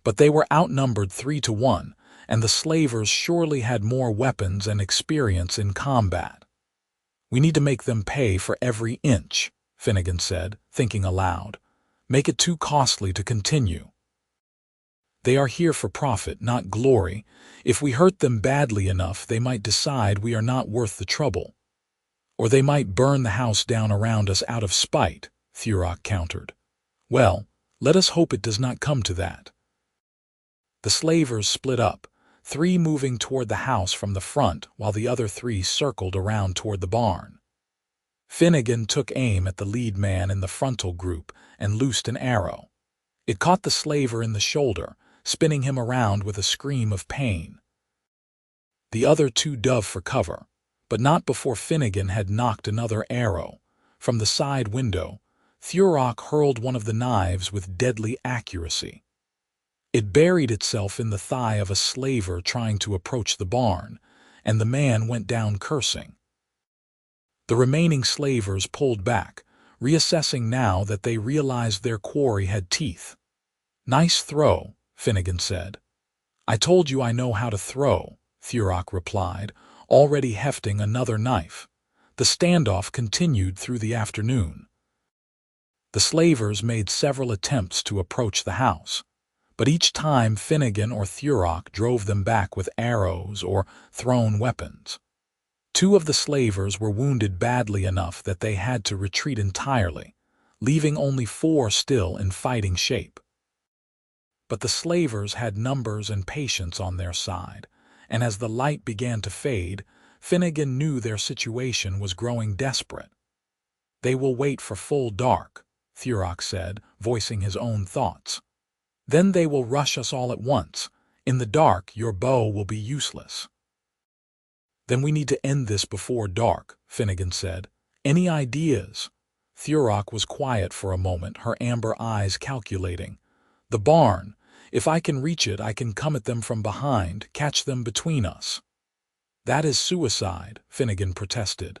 But they were outnumbered 3-1, and the slavers surely had more weapons and experience in combat. We need to make them pay for every inch, Finnegan said, thinking aloud. Make it too costly to continue. They are here for profit, not glory. If we hurt them badly enough, they might decide we are not worth the trouble. Or they might burn the house down around us out of spite, Thurok countered. Well, let us hope it does not come to that. The slavers split up, 3 moving toward the house from the front while the other 3 circled around toward the barn. Finnegan took aim at the lead man in the frontal group and loosed an arrow. It caught the slaver in the shoulder, spinning him around with a scream of pain. The other 2 dove for cover, but not before Finnegan had knocked another arrow. From the side window, Thurok hurled one of the knives with deadly accuracy. It buried itself in the thigh of a slaver trying to approach the barn, and the man went down cursing. The remaining slavers pulled back, reassessing now that they realized their quarry had teeth. Nice throw, Finnegan said. I told you I know how to throw, Thurok replied, already hefting another knife. The standoff continued through the afternoon. The slavers made several attempts to approach the house, but each time Finnegan or Thurok drove them back with arrows or thrown weapons. 2 of the slavers were wounded badly enough that they had to retreat entirely, leaving only 4 still in fighting shape. But the slavers had numbers and patience on their side, and as the light began to fade, Finnegan knew their situation was growing desperate. They will wait for full dark, Thurok said, voicing his own thoughts. Then they will rush us all at once. In the dark, your bow will be useless. Then we need to end this before dark, Finnegan said. Any ideas? Thurok was quiet for a moment, her amber eyes calculating. The barn. If I can reach it, I can come at them from behind, catch them between us. That is suicide, Finnegan protested.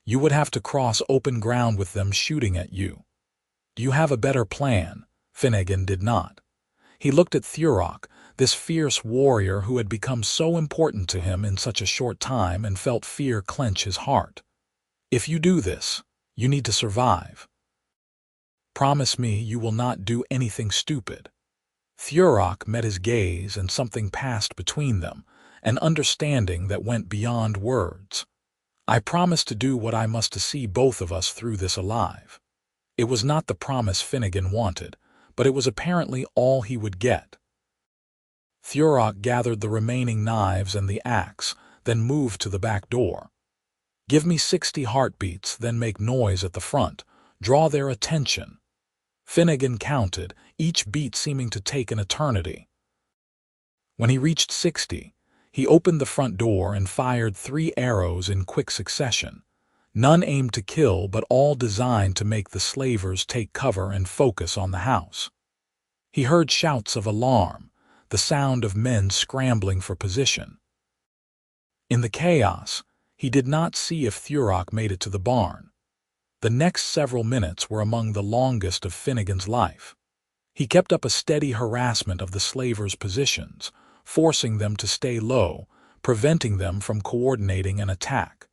You would have to cross open ground with them shooting at you. Do you have a better plan? Finnegan did not. He looked at Thurok, this fierce warrior who had become so important to him in such a short time, and felt fear clench his heart. If you do this, you need to survive. Promise me you will not do anything stupid. Thurok met his gaze, and something passed between them, an understanding that went beyond words. I promise to do what I must to see both of us through this alive. It was not the promise Finnegan wanted, but it was apparently all he would get. Thurok gathered the remaining knives and the axe, then moved to the back door. Give me 60 heartbeats, then make noise at the front. Draw their attention. Finnegan counted, each beat seeming to take an eternity. When he reached 60, he opened the front door and fired 3 arrows in quick succession. None aimed to kill, but all designed to make the slavers take cover and focus on the house. He heard shouts of alarm, the sound of men scrambling for position. In the chaos, he did not see if Thurok made it to the barn. The next several minutes were among the longest of Finnegan's life. He kept up a steady harassment of the slavers' positions, forcing them to stay low, preventing them from coordinating an attack.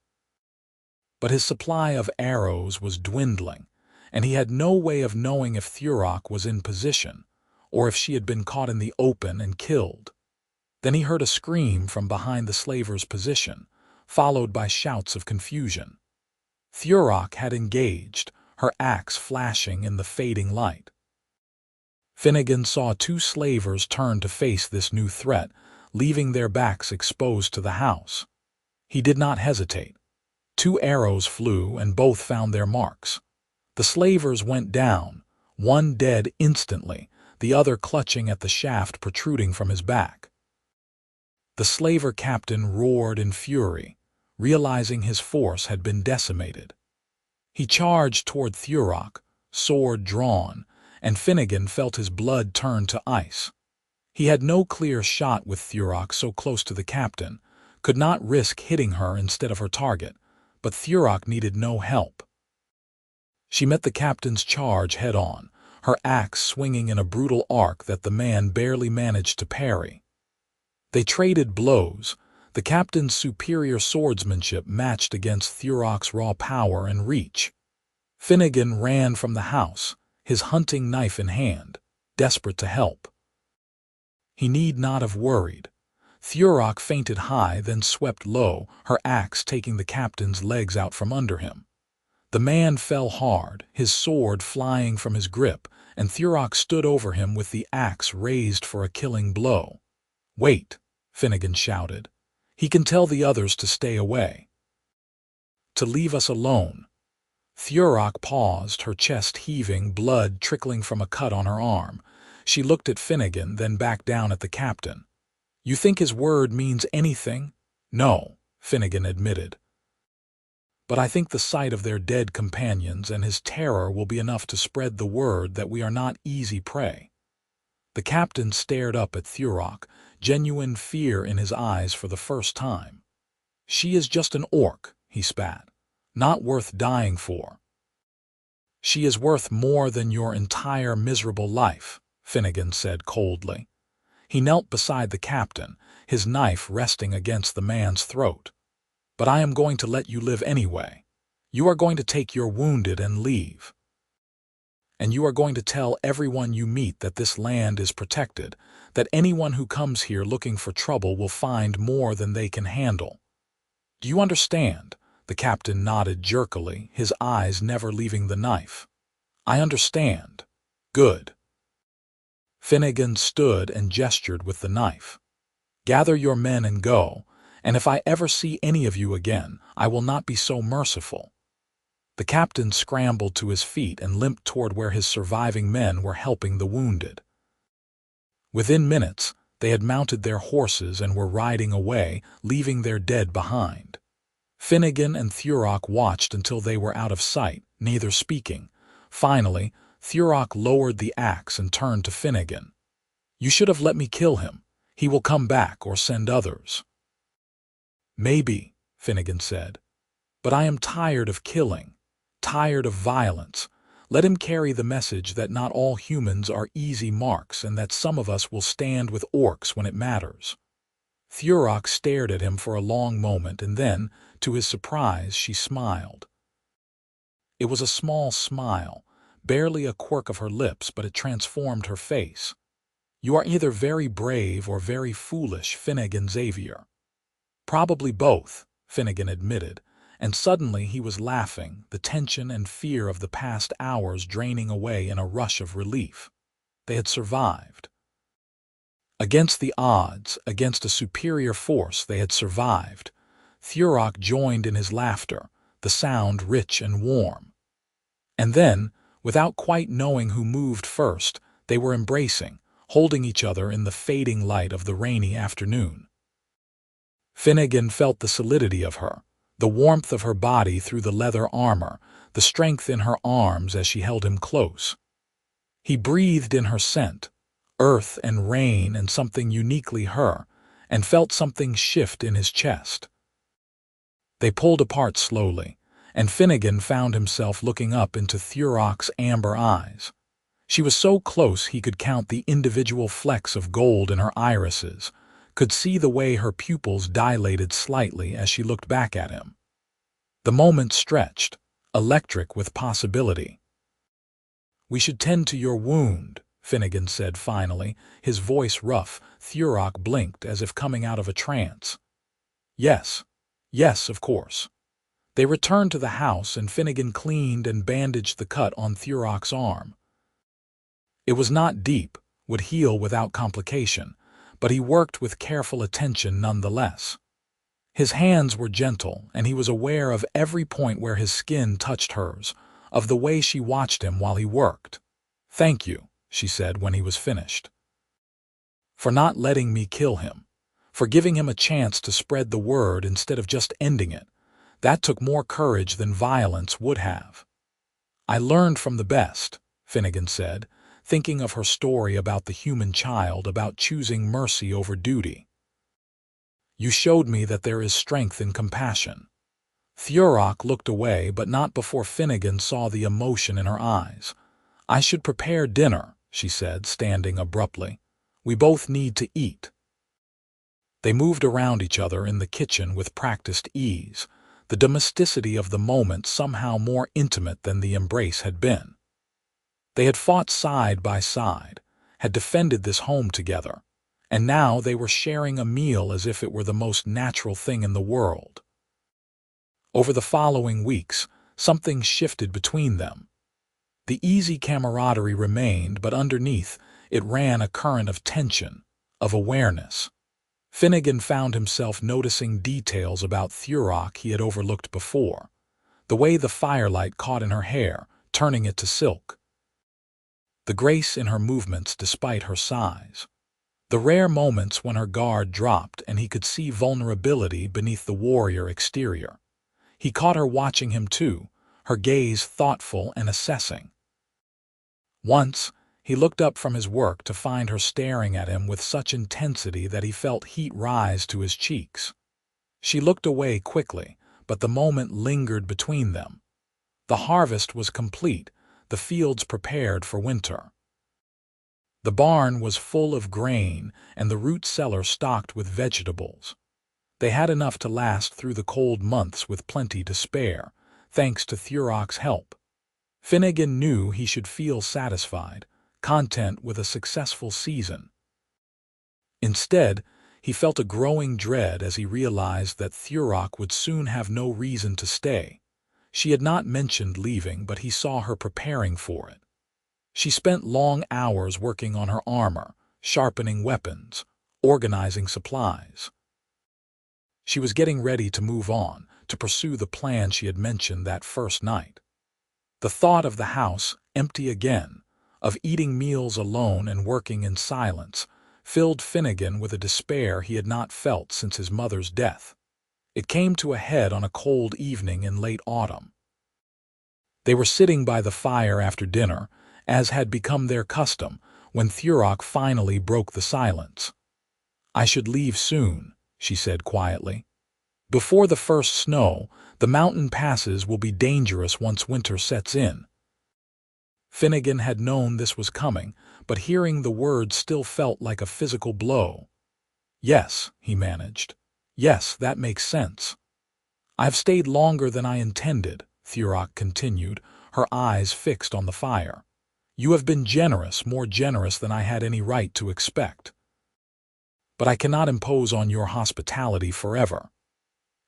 But his supply of arrows was dwindling, and he had no way of knowing if Thurok was in position, or if she had been caught in the open and killed. Then he heard a scream from behind the slaver's position, followed by shouts of confusion. Thurok had engaged, her axe flashing in the fading light. Finnegan saw 2 slavers turn to face this new threat, leaving their backs exposed to the house. He did not hesitate. 2 arrows flew and both found their marks. The slavers went down, one dead instantly, the other clutching at the shaft protruding from his back. The slaver captain roared in fury, realizing his force had been decimated. He charged toward Thurok, sword drawn, and Finnegan felt his blood turn to ice. He had no clear shot with Thurok so close to the captain, could not risk hitting her instead of her target, but Thurok needed no help. She met the captain's charge head-on, her axe swinging in a brutal arc that the man barely managed to parry. They traded blows, the captain's superior swordsmanship matched against Thurok's raw power and reach. Finnegan ran from the house, his hunting knife in hand, desperate to help. He need not have worried. Thurok feinted high, then swept low, her axe taking the captain's legs out from under him. The man fell hard, his sword flying from his grip, and Thurok stood over him with the axe raised for a killing blow. "Wait," Finnegan shouted. "He can tell the others to stay away. To leave us alone." Thurok paused, her chest heaving, blood trickling from a cut on her arm. She looked at Finnegan, then back down at the captain. "You think his word means anything?" "No," Finnegan admitted. "But I think the sight of their dead companions and his terror will be enough to spread the word that we are not easy prey." The captain stared up at Thurok, genuine fear in his eyes for the first time. "She is just an orc," he spat. "Not worth dying for." "She is worth more than your entire miserable life," Finnegan said coldly. He knelt beside the captain, his knife resting against the man's throat. "But I am going to let you live anyway. You are going to take your wounded and leave. And you are going to tell everyone you meet that this land is protected, that anyone who comes here looking for trouble will find more than they can handle. Do you understand?" The captain nodded jerkily, his eyes never leaving the knife. "I understand. Good." Finnegan stood and gestured with the knife. "Gather your men and go, and if I ever see any of you again, I will not be so merciful." The captain scrambled to his feet and limped toward where his surviving men were helping the wounded. Within minutes, they had mounted their horses and were riding away, leaving their dead behind. Finnegan and Thurok watched until they were out of sight, neither speaking. Finally, Thurok lowered the axe and turned to Finnegan. "You should have let me kill him. He will come back or send others." "Maybe," Finnegan said. "But I am tired of killing, tired of violence. Let him carry the message that not all humans are easy marks and that some of us will stand with orcs when it matters." Thurok stared at him for a long moment, and then, to his surprise, she smiled. It was a small smile, barely a quirk of her lips, but it transformed her face. "You are either very brave or very foolish, Finnegan Xavier." "Probably both," Finnegan admitted, and suddenly he was laughing, the tension and fear of the past hours draining away in a rush of relief. They had survived. Against the odds, against a superior force, they had survived. Thurok joined in his laughter, the sound rich and warm. And then, without quite knowing who moved first, they were embracing, holding each other in the fading light of the rainy afternoon. Finnegan felt the solidity of her, the warmth of her body through the leather armor, the strength in her arms as she held him close. He breathed in her scent, earth and rain and something uniquely her, and felt something shift in his chest. They pulled apart slowly, and Finnegan found himself looking up into Thurok's amber eyes. She was so close he could count the individual flecks of gold in her irises, could see the way her pupils dilated slightly as she looked back at him. The moment stretched, electric with possibility. "We should tend to your wound," Finnegan said finally, his voice rough. Thurok blinked as if coming out of a trance. "Yes, yes, of course." They returned to the house and Finnegan cleaned and bandaged the cut on Thurok's arm. It was not deep, would heal without complication, but he worked with careful attention nonetheless. His hands were gentle, and he was aware of every point where his skin touched hers, of the way she watched him while he worked. "Thank you," she said when he was finished, "for not letting me kill him, for giving him a chance to spread the word instead of just ending it. That took more courage than violence would have." "I learned from the best," Finnegan said, thinking of her story about the human child, about choosing mercy over duty. "You showed me that there is strength in compassion." Thurok looked away, but not before Finnegan saw the emotion in her eyes. "I should prepare dinner," she said, standing abruptly. "We both need to eat." They moved around each other in the kitchen with practiced ease, the domesticity of the moment somehow more intimate than the embrace had been. They had fought side by side, had defended this home together, and now they were sharing a meal as if it were the most natural thing in the world. Over the following weeks, something shifted between them. The easy camaraderie remained, but underneath it ran a current of tension, of awareness. Finnegan found himself noticing details about Thurok he had overlooked before, the way the firelight caught in her hair, turning it to silk, the grace in her movements despite her size, the rare moments when her guard dropped and he could see vulnerability beneath the warrior exterior. He caught her watching him too, her gaze thoughtful and assessing. Once, he looked up from his work to find her staring at him with such intensity that he felt heat rise to his cheeks. She looked away quickly, but the moment lingered between them. The harvest was complete, the fields prepared for winter. The barn was full of grain and the root cellar stocked with vegetables. They had enough to last through the cold months with plenty to spare, thanks to Thurok's help. Finnegan knew he should feel satisfied, content with a successful season. Instead, he felt a growing dread as he realized that Thurok would soon have no reason to stay. She had not mentioned leaving, but he saw her preparing for it. She spent long hours working on her armor, sharpening weapons, organizing supplies. She was getting ready to move on, to pursue the plan she had mentioned that first night. The thought of the house, empty again, of eating meals alone and working in silence, filled Finnegan with a despair he had not felt since his mother's death. It came to a head on a cold evening in late autumn. They were sitting by the fire after dinner, as had become their custom, when Thurok finally broke the silence. "I should leave soon," she said quietly. "Before the first snow, the mountain passes will be dangerous once winter sets in." Finnegan had known this was coming, but hearing the words still felt like a physical blow. "Yes," he managed. "Yes, that makes sense." "I've stayed longer than I intended," Thurok continued, her eyes fixed on the fire. "You have been generous, more generous than I had any right to expect. But I cannot impose on your hospitality forever."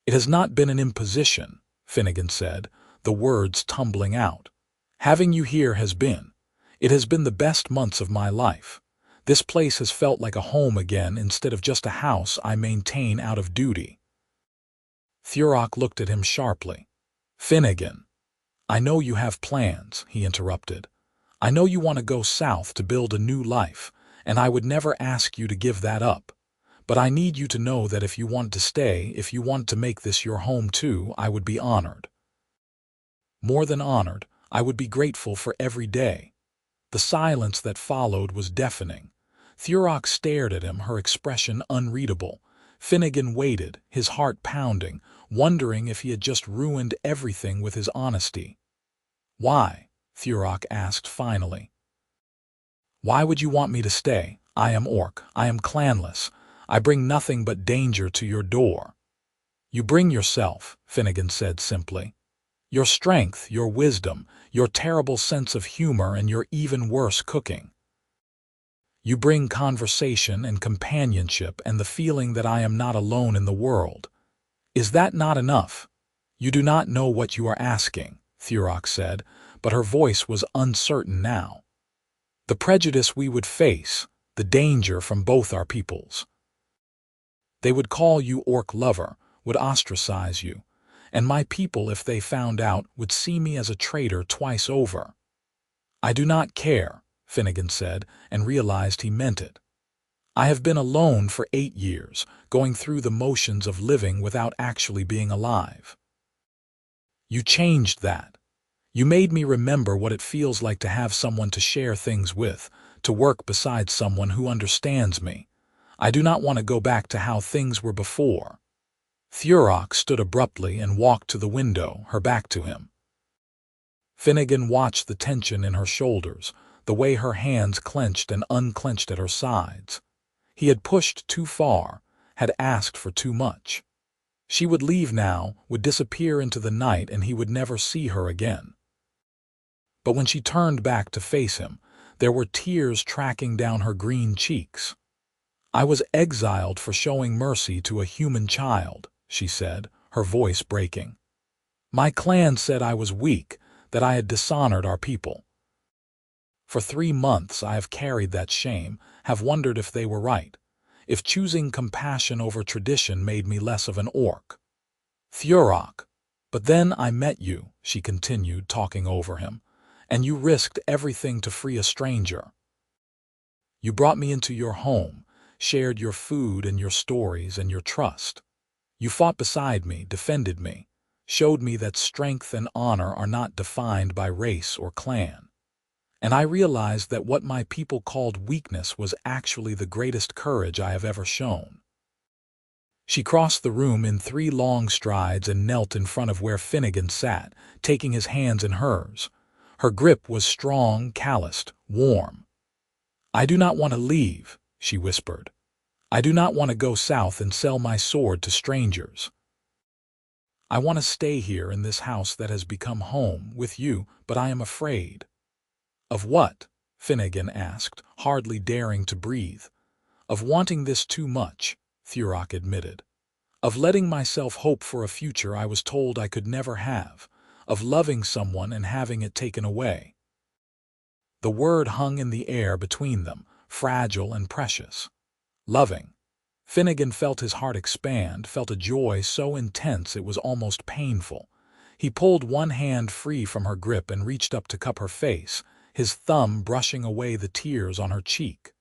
"It has not been an imposition," Finnegan said, the words tumbling out. "Having you here has been. It has been the best months of my life. This place has felt like a home again instead of just a house I maintain out of duty." Thurok looked at him sharply. "Finnegan, I know you have plans," he interrupted. "I know you want to go south to build a new life, and I would never ask you to give that up. But I need you to know that if you want to stay, if you want to make this your home too, I would be honored. More than honored, I would be grateful for every day." The silence that followed was deafening. Thurok stared at him, her expression unreadable. Finnegan waited, his heart pounding, wondering if he had just ruined everything with his honesty. "Why?" Thurok asked finally. "Why would you want me to stay? I am orc. I am clanless. I bring nothing but danger to your door." "You bring yourself," Finnegan said simply. "Your strength, your wisdom, your terrible sense of humor, and your even worse cooking. You bring conversation and companionship and the feeling that I am not alone in the world. Is that not enough?" "You do not know what you are asking," Thurok said, but her voice was uncertain now. "The prejudice we would face, the danger from both our peoples. They would call you orc lover, would ostracize you, and my people, if they found out, would see me as a traitor twice over. I do not care, Finnegan said, and realized he meant it. I have been alone for 8 years, going through the motions of living without actually being alive. You changed that. You made me remember what it feels like to have someone to share things with, to work beside someone who understands me. I do not want to go back to how things were before. Thurok stood abruptly and walked to the window, her back to him. Finnegan watched the tension in her shoulders, the way her hands clenched and unclenched at her sides. He had pushed too far, had asked for too much. She would leave now, would disappear into the night, and he would never see her again. But when she turned back to face him, there were tears tracking down her green cheeks. I was exiled for showing mercy to a human child, she said, her voice breaking. My clan said I was weak, that I had dishonored our people. For 3 months I have carried that shame, have wondered if they were right, if choosing compassion over tradition made me less of an orc. Thurok, but then I met you, she continued, talking over him, and you risked everything to free a stranger. You brought me into your home, shared your food and your stories and your trust. You fought beside me, defended me, showed me that strength and honor are not defined by race or clan. And I realized that what my people called weakness was actually the greatest courage I have ever shown. She crossed the room in 3 long strides and knelt in front of where Finnegan sat, taking his hands in hers. Her grip was strong, calloused, warm. I do not want to leave, she whispered. I do not want to go south and sell my sword to strangers. I want to stay here in this house that has become home with you, but I am afraid. Of what? Finnegan asked, hardly daring to breathe. Of wanting this too much, Thurok admitted. Of letting myself hope for a future I was told I could never have. Of loving someone and having it taken away. The word hung in the air between them, fragile and precious. Loving. Finnegan felt his heart expand, felt a joy so intense it was almost painful. He pulled one hand free from her grip and reached up to cup her face, his thumb brushing away the tears on her cheek.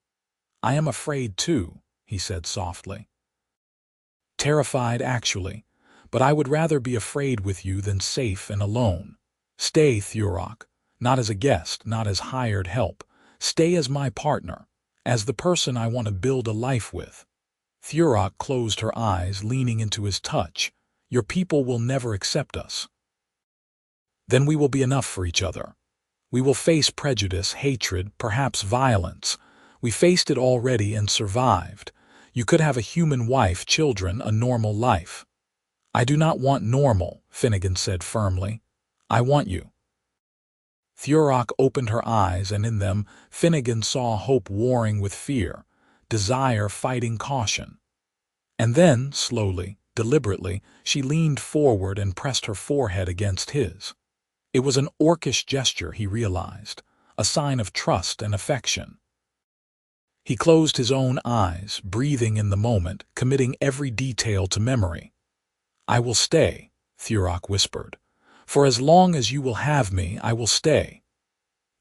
I am afraid too, he said softly. Terrified, actually, but I would rather be afraid with you than safe and alone. Stay, Thurok, not as a guest, not as hired help. Stay as my partner, as the person I want to build a life with. Thurok closed her eyes, leaning into his touch. Your people will never accept us. Then we will be enough for each other. We will face prejudice, hatred, perhaps violence. We faced it already and survived. You could have a human wife, children, a normal life. I do not want normal, Finnegan said firmly. I want you. Thurok opened her eyes, and in them Finnegan saw hope warring with fear, desire fighting caution. And then, slowly, deliberately, she leaned forward and pressed her forehead against his. It was an orcish gesture, he realized, a sign of trust and affection. He closed his own eyes, breathing in the moment, committing every detail to memory. I will stay, Thurok whispered. For as long as you will have me, I will stay.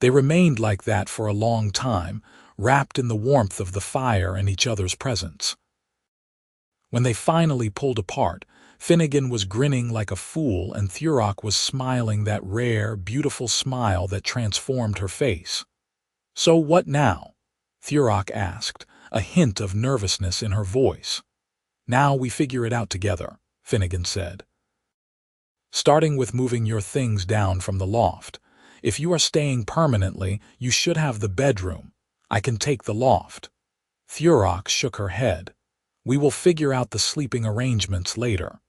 They remained like that for a long time, wrapped in the warmth of the fire and each other's presence. When they finally pulled apart, Finnegan was grinning like a fool and Thurok was smiling that rare, beautiful smile that transformed her face. So what now? Thurok asked, a hint of nervousness in her voice. Now we figure it out together, Finnegan said. Starting with moving your things down from the loft. If you are staying permanently, you should have the bedroom. I can take the loft. Thurok shook her head. We will figure out the sleeping arrangements later.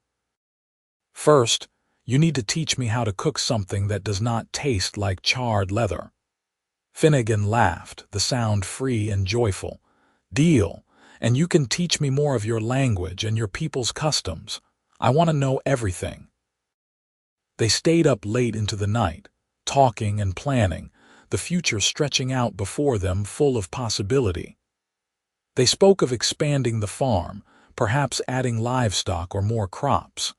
First, you need to teach me how to cook something that does not taste like charred leather. Finnegan laughed, the sound free and joyful. Deal, and you can teach me more of your language and your people's customs. I want to know everything. They stayed up late into the night, talking and planning, the future stretching out before them full of possibility. They spoke of expanding the farm, perhaps adding livestock or more crops,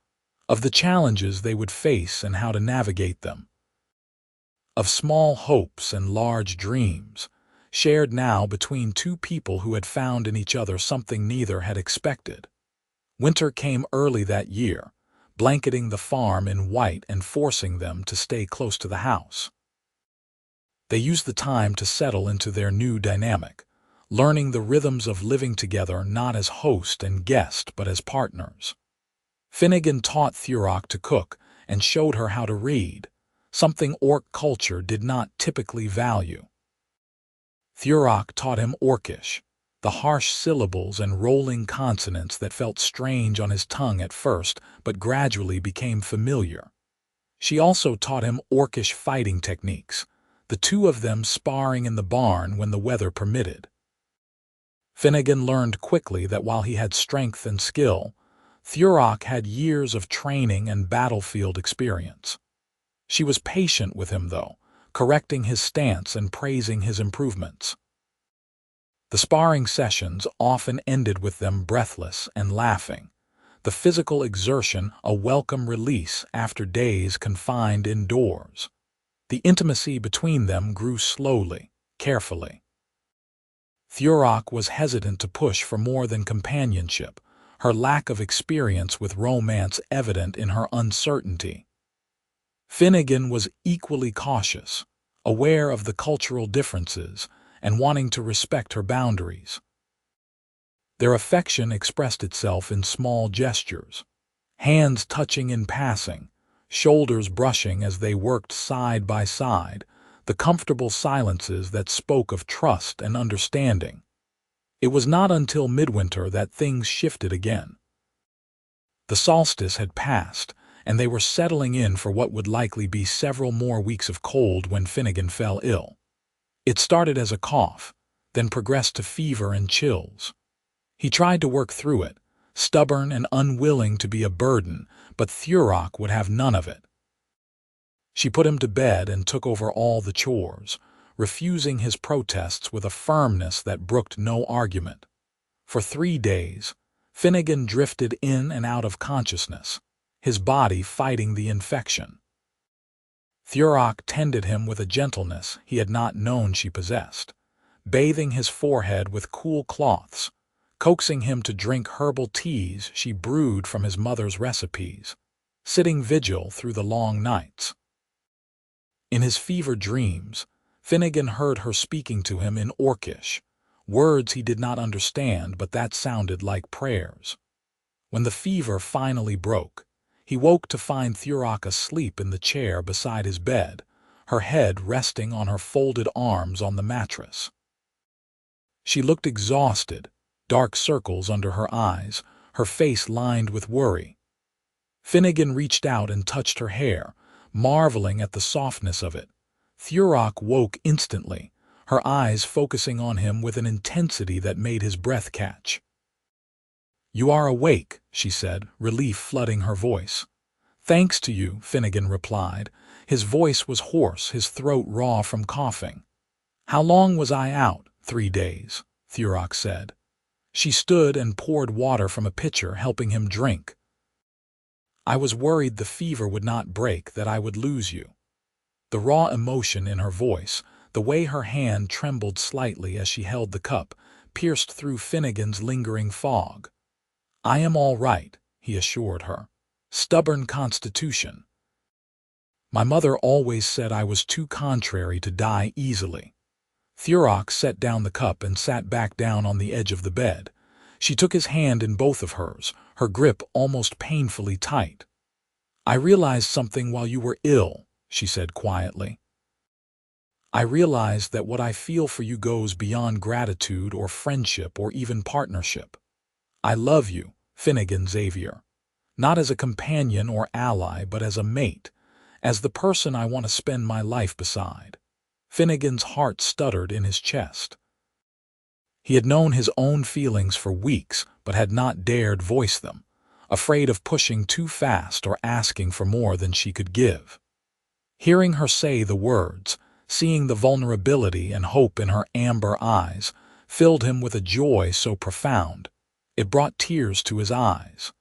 of the challenges they would face and how to navigate them, of small hopes and large dreams, shared now between two people who had found in each other something neither had expected. Winter came early that year, blanketing the farm in white and forcing them to stay close to the house. They used the time to settle into their new dynamic, learning the rhythms of living together not as host and guest but as partners. Finnegan taught Thurok to cook and showed her how to read, something Orc culture did not typically value. Thurok taught him Orcish, the harsh syllables and rolling consonants that felt strange on his tongue at first but gradually became familiar. She also taught him Orcish fighting techniques, the two of them sparring in the barn when the weather permitted. Finnegan learned quickly that while he had strength and skill, Thurok had years of training and battlefield experience. She was patient with him, though, correcting his stance and praising his improvements. The sparring sessions often ended with them breathless and laughing, the physical exertion a welcome release after days confined indoors. The intimacy between them grew slowly, carefully. Thurok was hesitant to push for more than companionship, her lack of experience with romance evident in her uncertainty. Finnegan was equally cautious, aware of the cultural differences and wanting to respect her boundaries. Their affection expressed itself in small gestures, hands touching in passing, shoulders brushing as they worked side by side, the comfortable silences that spoke of trust and understanding. It was not until midwinter that things shifted again. The solstice had passed, and they were settling in for what would likely be several more weeks of cold when Finnegan fell ill. It started as a cough, then progressed to fever and chills. He tried to work through it, stubborn and unwilling to be a burden, but Thurok would have none of it. She put him to bed and took over all the chores, refusing his protests with a firmness that brooked no argument. For 3 days, Finnegan drifted in and out of consciousness, his body fighting the infection. Thurok tended him with a gentleness he had not known she possessed, bathing his forehead with cool cloths, coaxing him to drink herbal teas she brewed from his mother's recipes, sitting vigil through the long nights. In his fever dreams, Finnegan heard her speaking to him in Orcish, words he did not understand but that sounded like prayers. When the fever finally broke, he woke to find Thurok asleep in the chair beside his bed, her head resting on her folded arms on the mattress. She looked exhausted, dark circles under her eyes, her face lined with worry. Finnegan reached out and touched her hair, marveling at the softness of it. Thurok woke instantly, her eyes focusing on him with an intensity that made his breath catch. "You are awake," she said, relief flooding her voice. "Thanks to you," Finnegan replied. His voice was hoarse, his throat raw from coughing. "How long was I out?" 3 days, Thurok said. She stood and poured water from a pitcher, helping him drink. "I was worried the fever would not break, that I would lose you." The raw emotion in her voice, the way her hand trembled slightly as she held the cup, pierced through Finnegan's lingering fog. "I am all right," he assured her. "Stubborn constitution. My mother always said I was too contrary to die easily." Thurok set down the cup and sat back down on the edge of the bed. She took his hand in both of hers, her grip almost painfully tight. "I realized something while you were ill," she said quietly. "I realized that what I feel for you goes beyond gratitude or friendship or even partnership. I love you, Finnegan Xavier. Not as a companion or ally, but as a mate, as the person I want to spend my life beside." Finnegan's heart stuttered in his chest. He had known his own feelings for weeks, but had not dared voice them, afraid of pushing too fast or asking for more than she could give. Hearing her say the words, seeing the vulnerability and hope in her amber eyes, filled him with a joy so profound, it brought tears to his eyes.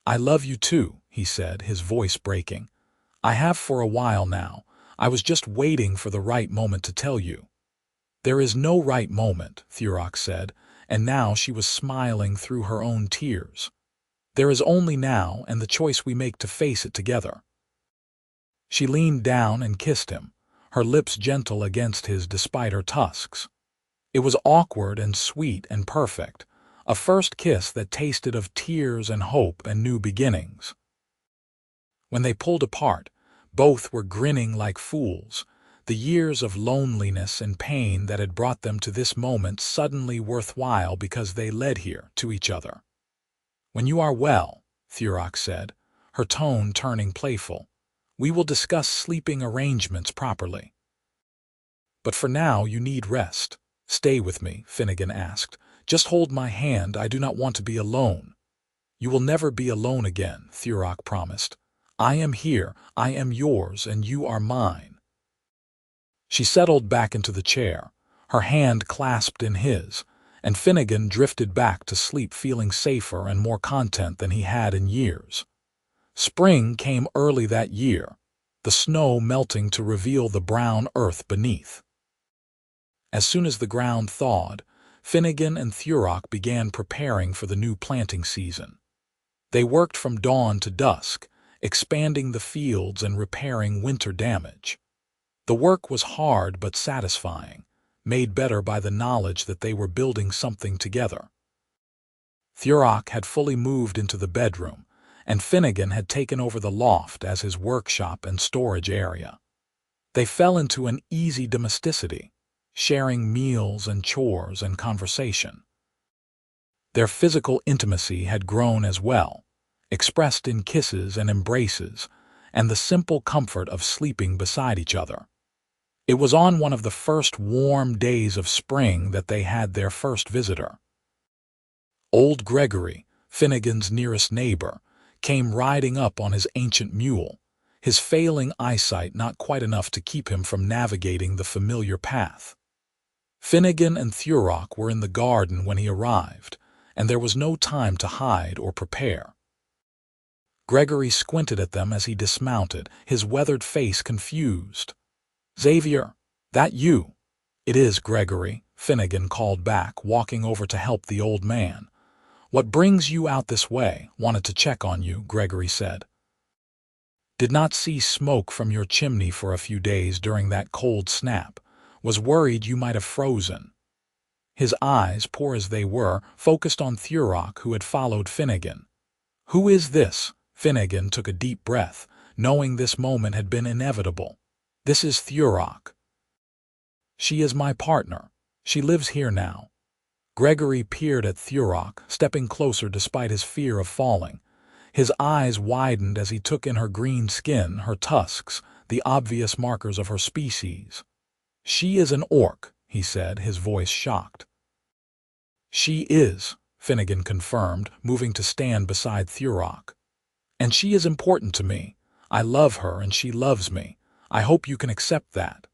"I love you too," he said, his voice breaking. "I have for a while now. I was just waiting for the right moment to tell you." "There is no right moment," Thurok said, and now she was smiling through her own tears. "There is only now and the choice we make to face it together." She leaned down and kissed him, her lips gentle against his despite her tusks. It was awkward and sweet and perfect, a first kiss that tasted of tears and hope and new beginnings. When they pulled apart, both were grinning like fools, the years of loneliness and pain that had brought them to this moment suddenly worthwhile because they led here to each other. "When you are well," Thurok said, her tone turning playful, "we will discuss sleeping arrangements properly. But for now you need rest." "Stay with me," Finnegan asked. "Just hold my hand, I do not want to be alone." "You will never be alone again," Thurok promised. "I am here, I am yours, and you are mine." She settled back into the chair, her hand clasped in his, and Finnegan drifted back to sleep feeling safer and more content than he had in years. Spring came early that year, the snow melting to reveal the brown earth beneath. As soon as the ground thawed, Finnegan and Thurok began preparing for the new planting season. They worked from dawn to dusk, expanding the fields and repairing winter damage. The work was hard but satisfying, made better by the knowledge that they were building something together. Thurok had fully moved into the bedroom, and Finnegan had taken over the loft as his workshop and storage area. They fell into an easy domesticity, sharing meals and chores and conversation. Their physical intimacy had grown as well, expressed in kisses and embraces, and the simple comfort of sleeping beside each other. It was on one of the first warm days of spring that they had their first visitor. Old Gregory, Finnegan's nearest neighbor, came riding up on his ancient mule, his failing eyesight not quite enough to keep him from navigating the familiar path. Finnegan and Thurok were in the garden when he arrived, and there was no time to hide or prepare. Gregory squinted at them as he dismounted, his weathered face confused. "Xavier, that you?" "It is, Gregory," Finnegan called back, walking over to help the old man. "What brings you out this way?" "Wanted to check on you," Gregory said. "Did not see smoke from your chimney for a few days during that cold snap. Was worried you might have frozen." His eyes, poor as they were, focused on Thurok, who had followed Finnegan. "Who is this?" Finnegan took a deep breath, knowing this moment had been inevitable. "This is Thurok. She is my partner. She lives here now." Gregory peered at Thurok, stepping closer despite his fear of falling. His eyes widened as he took in her green skin, her tusks, the obvious markers of her species. "She is an orc," he said, his voice shocked. "She is," Finnegan confirmed, moving to stand beside Thurok. "And she is important to me. I love her and she loves me. I hope you can accept that."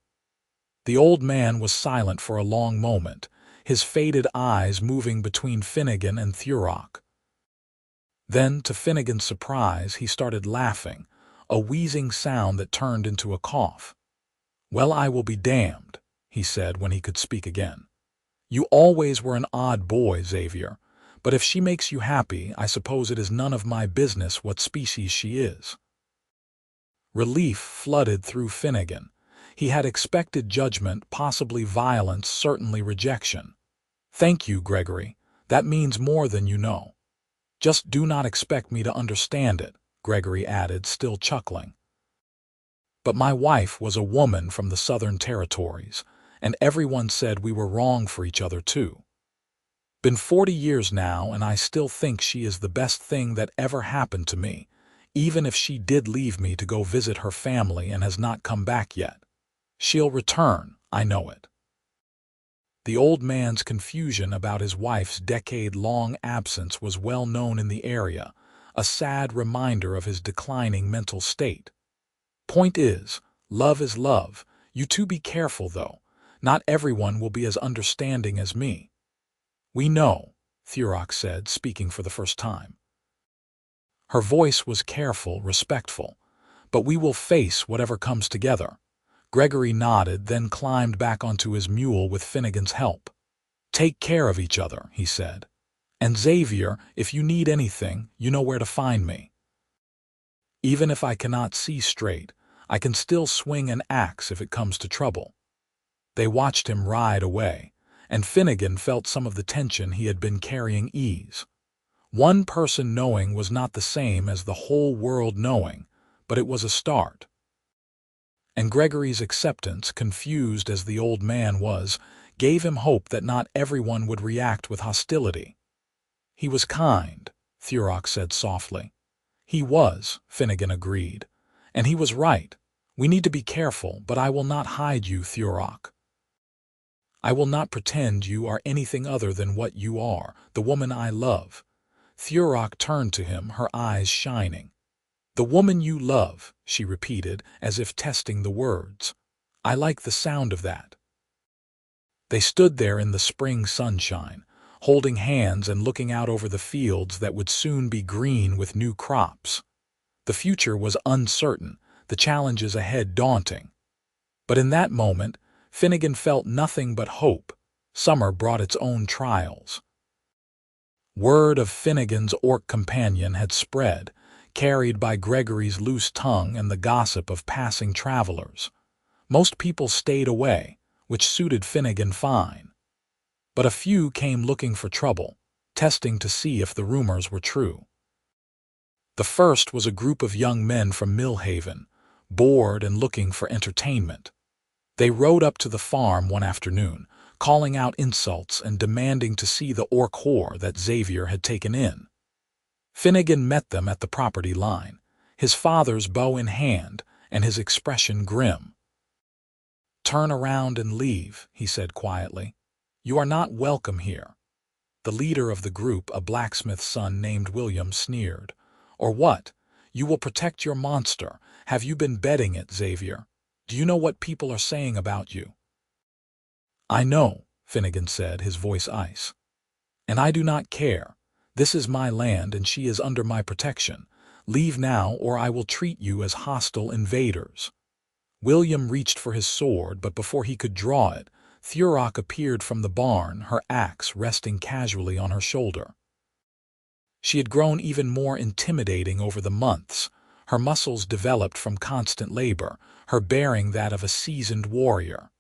The old man was silent for a long moment, his faded eyes moving between Finnegan and Thurok. Then, to Finnegan's surprise, he started laughing, a wheezing sound that turned into a cough. "Well, I will be damned," he said when he could speak again. "You always were an odd boy, Xavier, but if she makes you happy, I suppose it is none of my business what species she is." Relief flooded through Finnegan. He had expected judgment, possibly violence, certainly rejection. "Thank you, Gregory. That means more than you know. Just do not expect me to understand it," Gregory added, still chuckling. "But my wife was a woman from the Southern Territories, and everyone said we were wrong for each other too. Been 40 years now, and I still think she is the best thing that ever happened to me, even if she did leave me to go visit her family and has not come back yet. She'll return, I know it." The old man's confusion about his wife's decade-long absence was well known in the area, a sad reminder of his declining mental state. "Point is, love is love. You two be careful, though. Not everyone will be as understanding as me. We know, Thurok said, speaking for the first time. Her voice was careful, respectful. But we will face whatever comes together. Gregory nodded, then climbed back onto his mule with Finnegan's help. Take care of each other, he said. And Xavier, if you need anything, you know where to find me. Even if I cannot see straight, I can still swing an axe if it comes to trouble. They watched him ride away, and Finnegan felt some of the tension he had been carrying ease. One person knowing was not the same as the whole world knowing, but it was a start. And Gregory's acceptance, confused as the old man was, gave him hope that not everyone would react with hostility. He was kind, Thurok said softly. He was, Finnegan agreed. And he was right. We need to be careful, but I will not hide you, Thurok. I will not pretend you are anything other than what you are, the woman I love. Thurok turned to him, her eyes shining. The woman you love, she repeated, as if testing the words. I like the sound of that. They stood there in the spring sunshine, holding hands and looking out over the fields that would soon be green with new crops. The future was uncertain, the challenges ahead daunting. But in that moment, Finnegan felt nothing but hope. Summer brought its own trials. Word of Finnegan's orc companion had spread, carried by Gregory's loose tongue and the gossip of passing travelers. Most people stayed away, which suited Finnegan fine. But a few came looking for trouble, testing to see if the rumors were true. The first was a group of young men from Millhaven, bored and looking for entertainment. They rode up to the farm one afternoon, calling out insults and demanding to see the orc whore that Xavier had taken in. Finnegan met them at the property line, his father's bow in hand and his expression grim. Turn around and leave, he said quietly. You are not welcome here. The leader of the group, a blacksmith's son named William, sneered. Or what? You will protect your monster. Have you been betting it, Xavier? Do you know what people are saying about you? I know, Finnegan said, his voice ice. And I do not care. This is my land and she is under my protection. Leave now or I will treat you as hostile invaders. William reached for his sword, but before he could draw it, Thurok appeared from the barn, her axe resting casually on her shoulder. She had grown even more intimidating over the months, her muscles developed from constant labor, her bearing that of a seasoned warrior.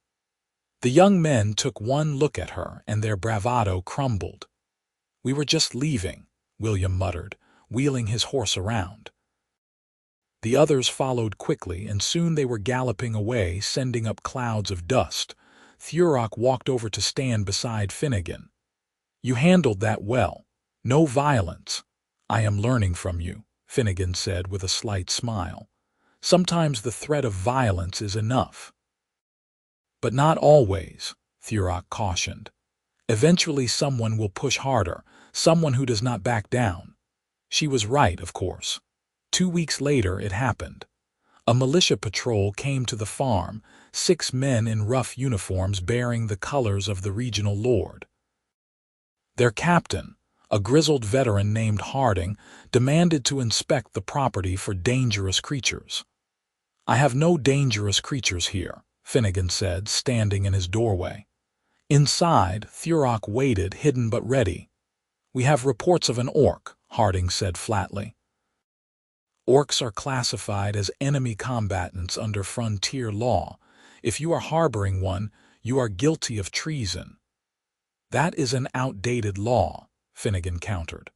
The young men took one look at her and their bravado crumbled. We were just leaving, William muttered, wheeling his horse around. The others followed quickly, and soon they were galloping away, sending up clouds of dust. Thurok walked over to stand beside Finnegan. You handled that well. No violence. I am learning from you, Finnegan said with a slight smile. Sometimes the threat of violence is enough. But not always, Thurok cautioned. Eventually someone will push harder, someone who does not back down. She was right, of course. 2 weeks later it happened. A militia patrol came to the farm, 6 men in rough uniforms bearing the colors of the regional lord. Their captain, a grizzled veteran named Harding, demanded to inspect the property for dangerous creatures. I have no dangerous creatures here, Finnegan said, standing in his doorway. Inside, Thurok waited, hidden but ready. We have reports of an orc, Harding said flatly. Orcs are classified as enemy combatants under frontier law. If you are harboring one, you are guilty of treason. That is an outdated law, Finnegan countered,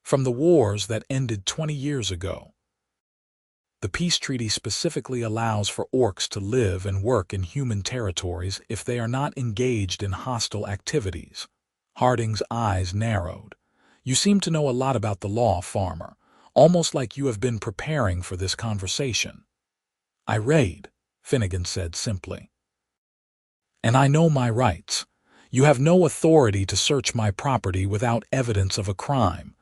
from the wars that ended 20 years ago. The peace treaty specifically allows for orcs to live and work in human territories if they are not engaged in hostile activities. Harding's eyes narrowed. You seem to know a lot about the law, farmer, almost like you have been preparing for this conversation. I raid, Finnegan said simply. And I know my rights. You have no authority to search my property without evidence of a crime.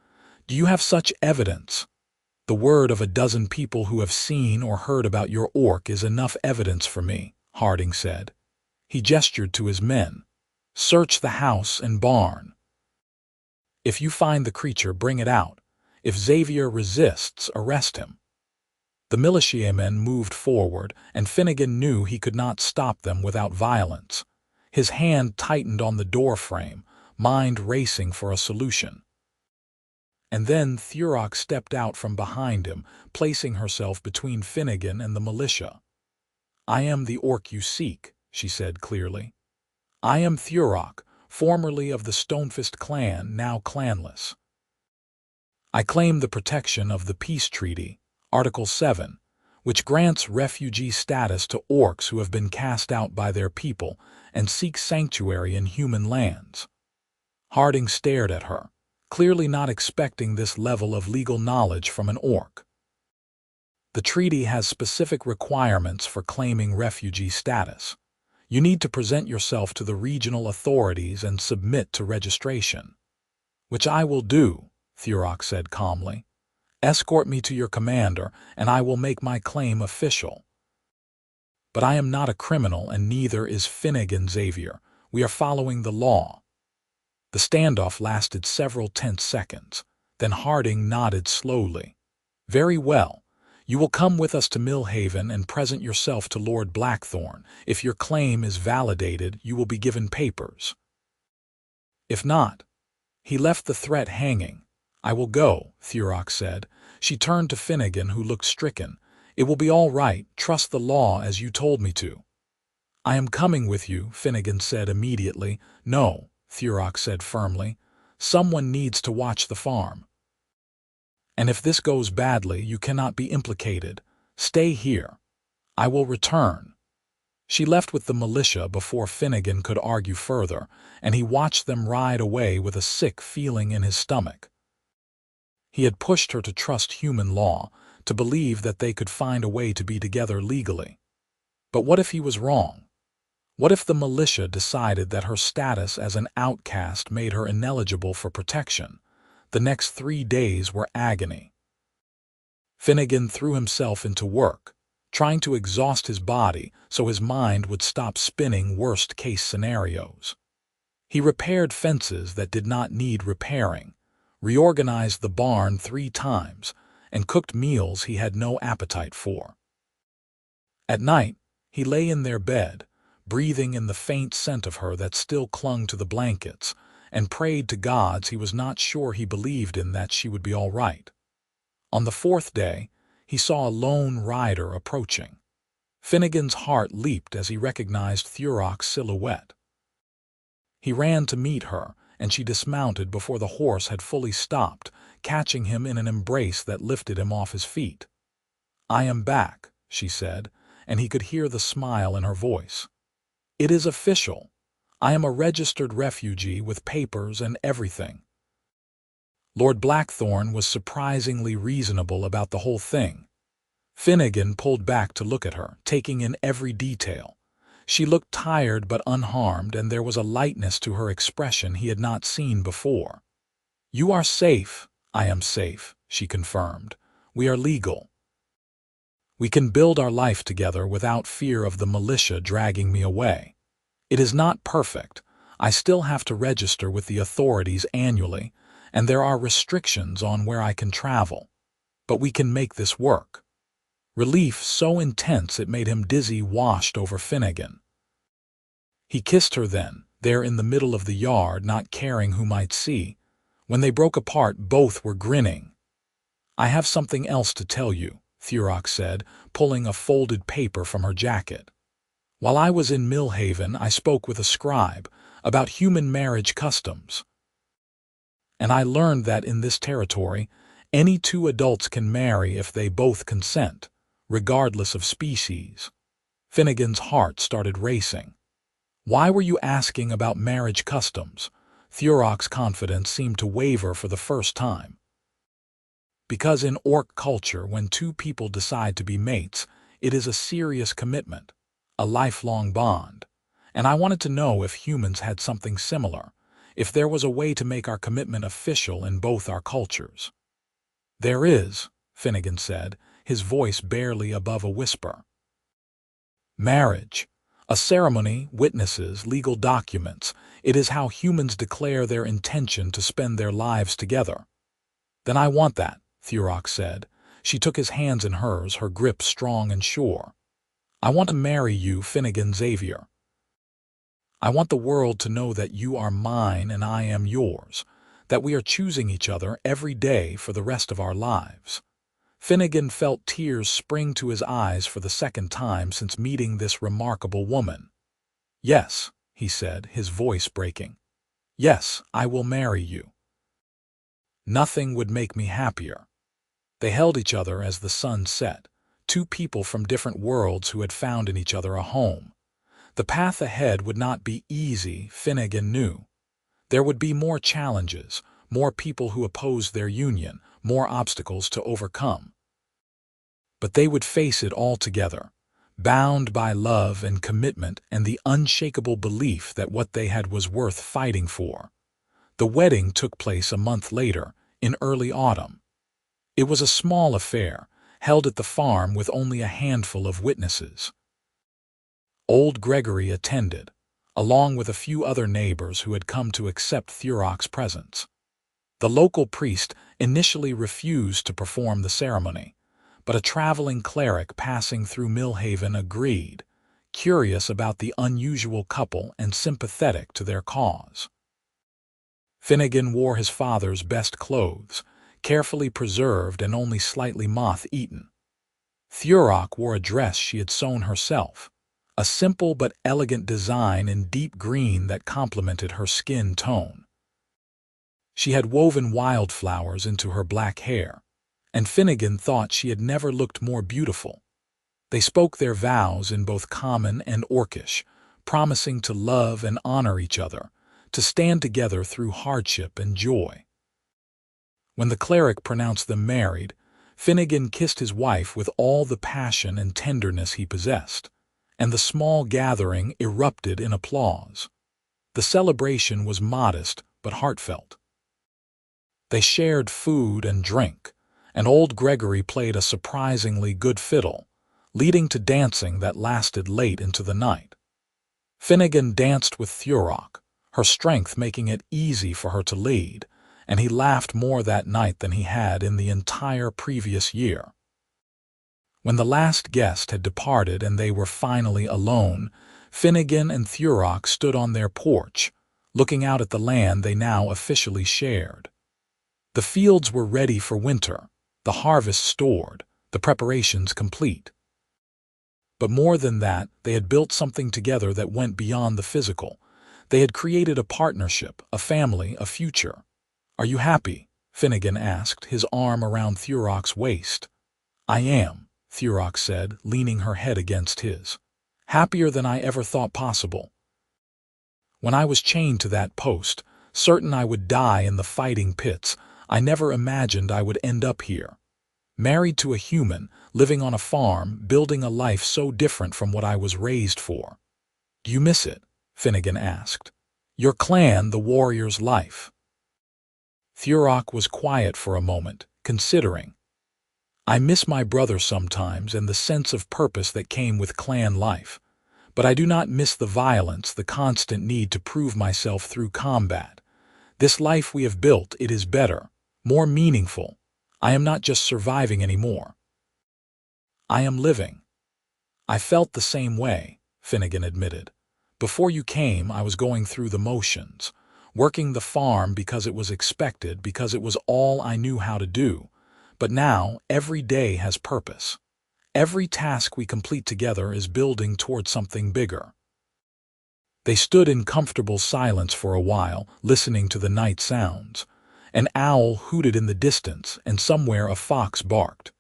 Do you have such evidence? The word of a dozen people who have seen or heard about your orc is enough evidence for me, Harding said. He gestured to his men. "Search the house and barn. If you find the creature, bring it out. If Xavier resists, arrest him." The militiamen moved forward, and Finnegan knew he could not stop them without violence. His hand tightened on the doorframe, mind racing for a solution. And then Thurok stepped out from behind him, placing herself between Finnegan and the militia. "I am the orc you seek," she said clearly. "I am Thurok, formerly of the Stonefist clan, now clanless. I claim the protection of the Peace Treaty, Article 7, which grants refugee status to orcs who have been cast out by their people and seek sanctuary in human lands." Harding stared at her, clearly not expecting this level of legal knowledge from an orc. "The treaty has specific requirements for claiming refugee status. You need to present yourself to the regional authorities and submit to registration." "Which I will do," Thurok said calmly. "Escort me to your commander, and I will make my claim official." "But I am not a criminal, and neither is Finnegan Xavier. We are following the law." The standoff lasted several tense seconds. Then Harding nodded slowly. "Very well. You will come with us to Millhaven and present yourself to Lord Blackthorn. If your claim is validated, you will be given papers. If not..." He left the threat hanging. "I will go," Thurok said. She turned to Finnegan, who looked stricken. "It will be all right. Trust the law as you told me to." "I am coming with you," Finnegan said immediately. "No," Thurok said firmly. "Someone needs to watch the farm. And if this goes badly, you cannot be implicated. Stay here. I will return." She left with the militia before Finnegan could argue further, and he watched them ride away with a sick feeling in his stomach. He had pushed her to trust human law, to believe that they could find a way to be together legally. But what if he was wrong? What if the militia decided that her status as an outcast made her ineligible for protection? The next 3 days were agony. Finnegan threw himself into work, trying to exhaust his body so his mind would stop spinning worst-case scenarios. He repaired fences that did not need repairing, reorganized the barn 3 times, and cooked meals he had no appetite for. At night, he lay in their bed, breathing in the faint scent of her that still clung to the blankets, and prayed to gods he was not sure he believed in that she would be all right. On the 4th day, he saw a lone rider approaching. Finnegan's heart leaped as he recognized Thurok's silhouette. He ran to meet her, and she dismounted before the horse had fully stopped, catching him in an embrace that lifted him off his feet. "I am back," she said, and he could hear the smile in her voice. "It is official. I am a registered refugee with papers and everything." Lord Blackthorn was surprisingly reasonable about the whole thing. Finnegan pulled back to look at her, taking in every detail. She looked tired but unharmed, and there was a lightness to her expression he had not seen before. "You are safe." "I am safe," she confirmed. "We are legal. We can build our life together without fear of the militia dragging me away. It is not perfect. I still have to register with the authorities annually, and there are restrictions on where I can travel. But we can make this work." Relief so intense it made him dizzy washed over Finnegan. He kissed her then, there in the middle of the yard, not caring who might see. When they broke apart, both were grinning. "I have something else to tell you," Thurok said, pulling a folded paper from her jacket. "While I was in Millhaven, I spoke with a scribe about human marriage customs. And I learned that in this territory, any 2 adults can marry if they both consent, regardless of species." Finnegan's heart started racing. "Why were you asking about marriage customs?" Thurok's confidence seemed to waver for the first time. "Because in orc culture, when 2 people decide to be mates, it is a serious commitment, a lifelong bond. And I wanted to know if humans had something similar, if there was a way to make our commitment official in both our cultures." "There is," Finnegan said, his voice barely above a whisper. "Marriage. A ceremony, witnesses, legal documents. It is how humans declare their intention to spend their lives together. Then I want that, Thurok said. She took his hands in hers, her grip strong and sure. I want to marry you, Finnegan Xavier. I want the world to know that you are mine and I am yours, that we are choosing each other every day for the rest of our lives. Finnegan felt tears spring to his eyes for the second time since meeting this remarkable woman. Yes, he said, his voice breaking. Yes, I will marry you. Nothing would make me happier. They held each other as the sun set, two people from different worlds who had found in each other a home. The path ahead would not be easy, Finnegan knew. There would be more challenges, more people who opposed their union, more obstacles to overcome. But they would face it all together, bound by love and commitment and the unshakable belief that what they had was worth fighting for. The wedding took place a month later, in early autumn. It was a small affair, held at the farm with only a handful of witnesses. Old Gregory attended, along with a few other neighbors who had come to accept Thurok's presence. The local priest initially refused to perform the ceremony, but a traveling cleric passing through Millhaven agreed, curious about the unusual couple and sympathetic to their cause. Finnegan wore his father's best clothes, carefully preserved and only slightly moth-eaten. Thurok wore a dress she had sewn herself, a simple but elegant design in deep green that complemented her skin tone. She had woven wildflowers into her black hair, and Finnegan thought she had never looked more beautiful. They spoke their vows in both common and Orcish, promising to love and honor each other, to stand together through hardship and joy. When the cleric pronounced them married, Finnegan kissed his wife with all the passion and tenderness he possessed, and the small gathering erupted in applause. The celebration was modest but heartfelt. They shared food and drink, and old Gregory played a surprisingly good fiddle, leading to dancing that lasted late into the night. Finnegan danced with Thurok, her strength making it easy for her to lead, and he laughed more that night than he had in the entire previous year. When the last guest had departed and they were finally alone, Finnegan and Thurok stood on their porch, looking out at the land they now officially shared. The fields were ready for winter, the harvest stored, the preparations complete. But more than that, they had built something together that went beyond the physical. They had created a partnership, a family, a future. "Are you happy?" Finnegan asked, his arm around Thurok's waist. "I am," Thurok said, leaning her head against his. "Happier than I ever thought possible. When I was chained to that post, certain I would die in the fighting pits, I never imagined I would end up here. Married to a human, living on a farm, building a life so different from what I was raised for." "Do you miss it?" Finnegan asked. "Your clan, the warrior's life?" Thurok was quiet for a moment, considering. "I miss my brother sometimes and the sense of purpose that came with clan life. But I do not miss the violence, the constant need to prove myself through combat. This life we have built, it is better, more meaningful. I am not just surviving anymore. I am living." "I felt the same way," Finnegan admitted. "Before you came, I was going through the motions, working the farm because it was expected, because it was all I knew how to do. But now, every day has purpose. Every task we complete together is building toward something bigger." They stood in comfortable silence for a while, listening to the night sounds. An owl hooted in the distance, and somewhere a fox barked.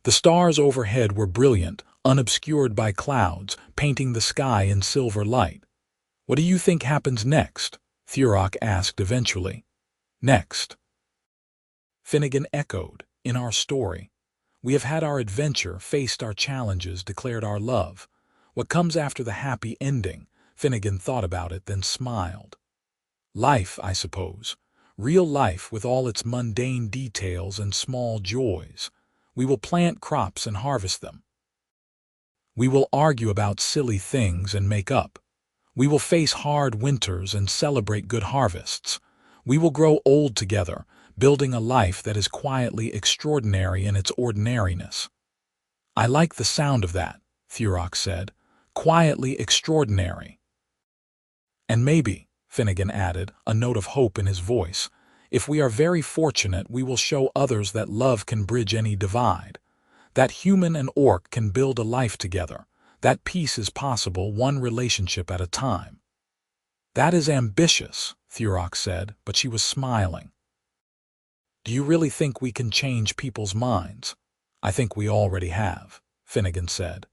The stars overhead were brilliant, unobscured by clouds, painting the sky in silver light. "What do you think happens next?" Thurok asked eventually. "Next?" Finnegan echoed. "In our story. We have had our adventure, faced our challenges, declared our love. What comes after the happy ending?" Finnegan thought about it, then smiled. "Life, I suppose. Real life with all its mundane details and small joys. We will plant crops and harvest them." We will argue about silly things and make up. We will face hard winters and celebrate good harvests. We will grow old together, building a life that is quietly extraordinary in its ordinariness." "I like the sound of that," Thurok said. "Quietly extraordinary." "And maybe," Finnegan added, a note of hope in his voice, "if we are very fortunate, we will show others that love can bridge any divide, that human and orc can build a life together, that peace is possible one relationship at a time." "That is ambitious," Thurok said, but she was smiling. "Do you really think we can change people's minds?" "I think we already have," Finnegan said.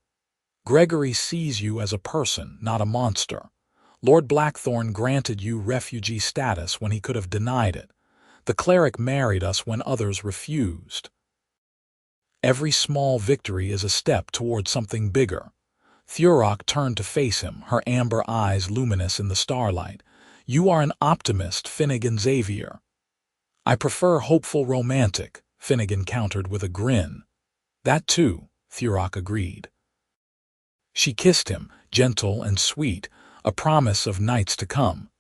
"Gregory sees you as a person, not a monster. Lord Blackthorn granted you refugee status when he could have denied it. The cleric married us when others refused. Every small victory is a step toward something bigger." Thurok turned to face him, her amber eyes luminous in the starlight. "You are an optimist, Finnegan Xavier." "I prefer hopeful romantic," Finnegan countered with a grin. "That too," Thurok agreed. She kissed him, gentle and sweet, a promise of nights to come.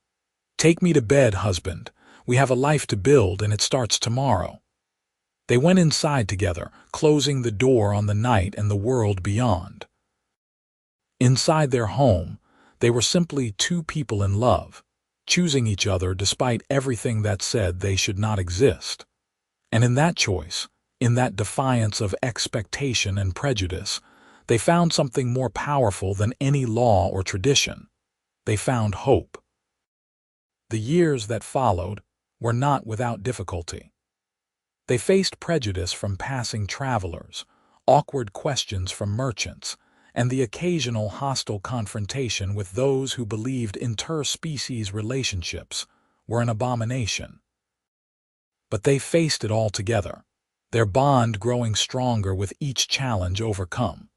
"Take me to bed, husband. We have a life to build, and it starts tomorrow." They went inside together, closing the door on the night and the world beyond. Inside their home, they were simply two people in love, choosing each other despite everything that said they should not exist. And in that choice, in that defiance of expectation and prejudice, they found something more powerful than any law or tradition. They found hope. The years that followed were not without difficulty. They faced prejudice from passing travelers, awkward questions from merchants, and the occasional hostile confrontation with those who believed interspecies relationships were an abomination. But they faced it all together, their bond growing stronger with each challenge overcome.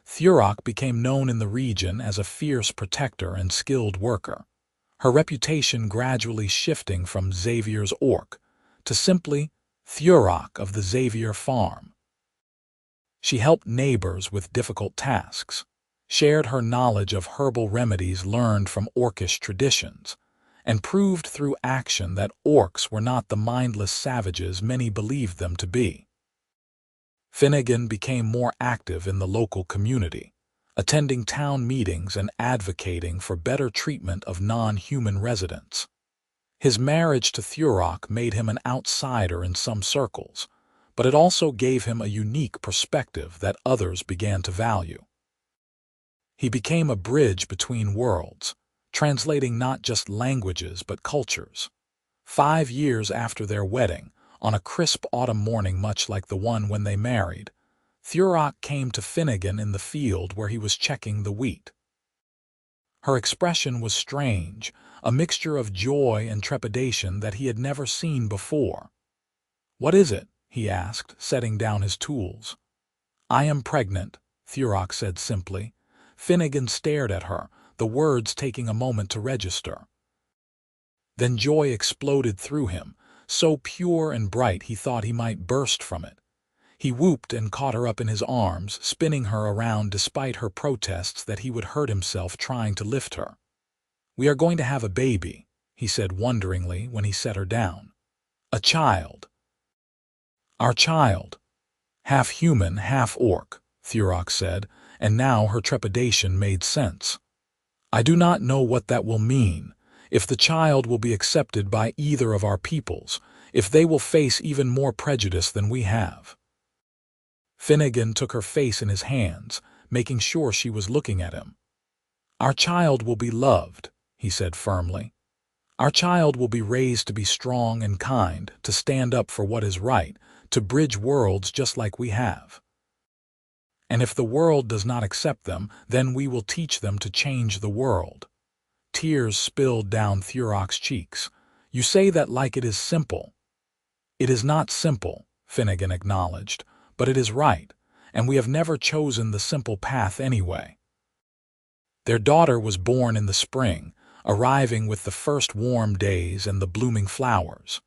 Thurok became known in the region as a fierce protector and skilled worker, her reputation gradually shifting from Xavier's orc to simply Thurok of the Xavier farm. She helped neighbors with difficult tasks, shared her knowledge of herbal remedies learned from orcish traditions, and proved through action that orcs were not the mindless savages many believed them to be. Finnegan became more active in the local community, attending town meetings and advocating for better treatment of non-human residents. His marriage to Thurok made him an outsider in some circles, but it also gave him a unique perspective that others began to value. He became a bridge between worlds, translating not just languages but cultures. 5 years after their wedding, on a crisp autumn morning much like the one when they married, Thurok came to Finnegan in the field where he was checking the wheat. Her expression was strange, a mixture of joy and trepidation that he had never seen before. "What is it?" he asked, setting down his tools. "I am pregnant," Thurok said simply. Finnegan stared at her, the words taking a moment to register. Then joy exploded through him, so pure and bright he thought he might burst from it. He whooped and caught her up in his arms, spinning her around despite her protests that he would hurt himself trying to lift her. "We are going to have a baby," he said wonderingly when he set her down. "A child." "Our child. Half human, half orc," Thurok said, and now her trepidation made sense. "I do not know what that will mean, if the child will be accepted by either of our peoples, if they will face even more prejudice than we have." Finnegan took her face in his hands, making sure she was looking at him. "Our child will be loved," he said firmly. "Our child will be raised to be strong and kind, to stand up for what is right, to bridge worlds just like we have. And if the world does not accept them, then we will teach them to change the world." Tears spilled down Thurok's cheeks. "You say that like it is simple." "It is not simple," Finnegan acknowledged, "but it is right, and we have never chosen the simple path anyway." Their daughter was born in the spring, arriving with the first warm days and the blooming flowers.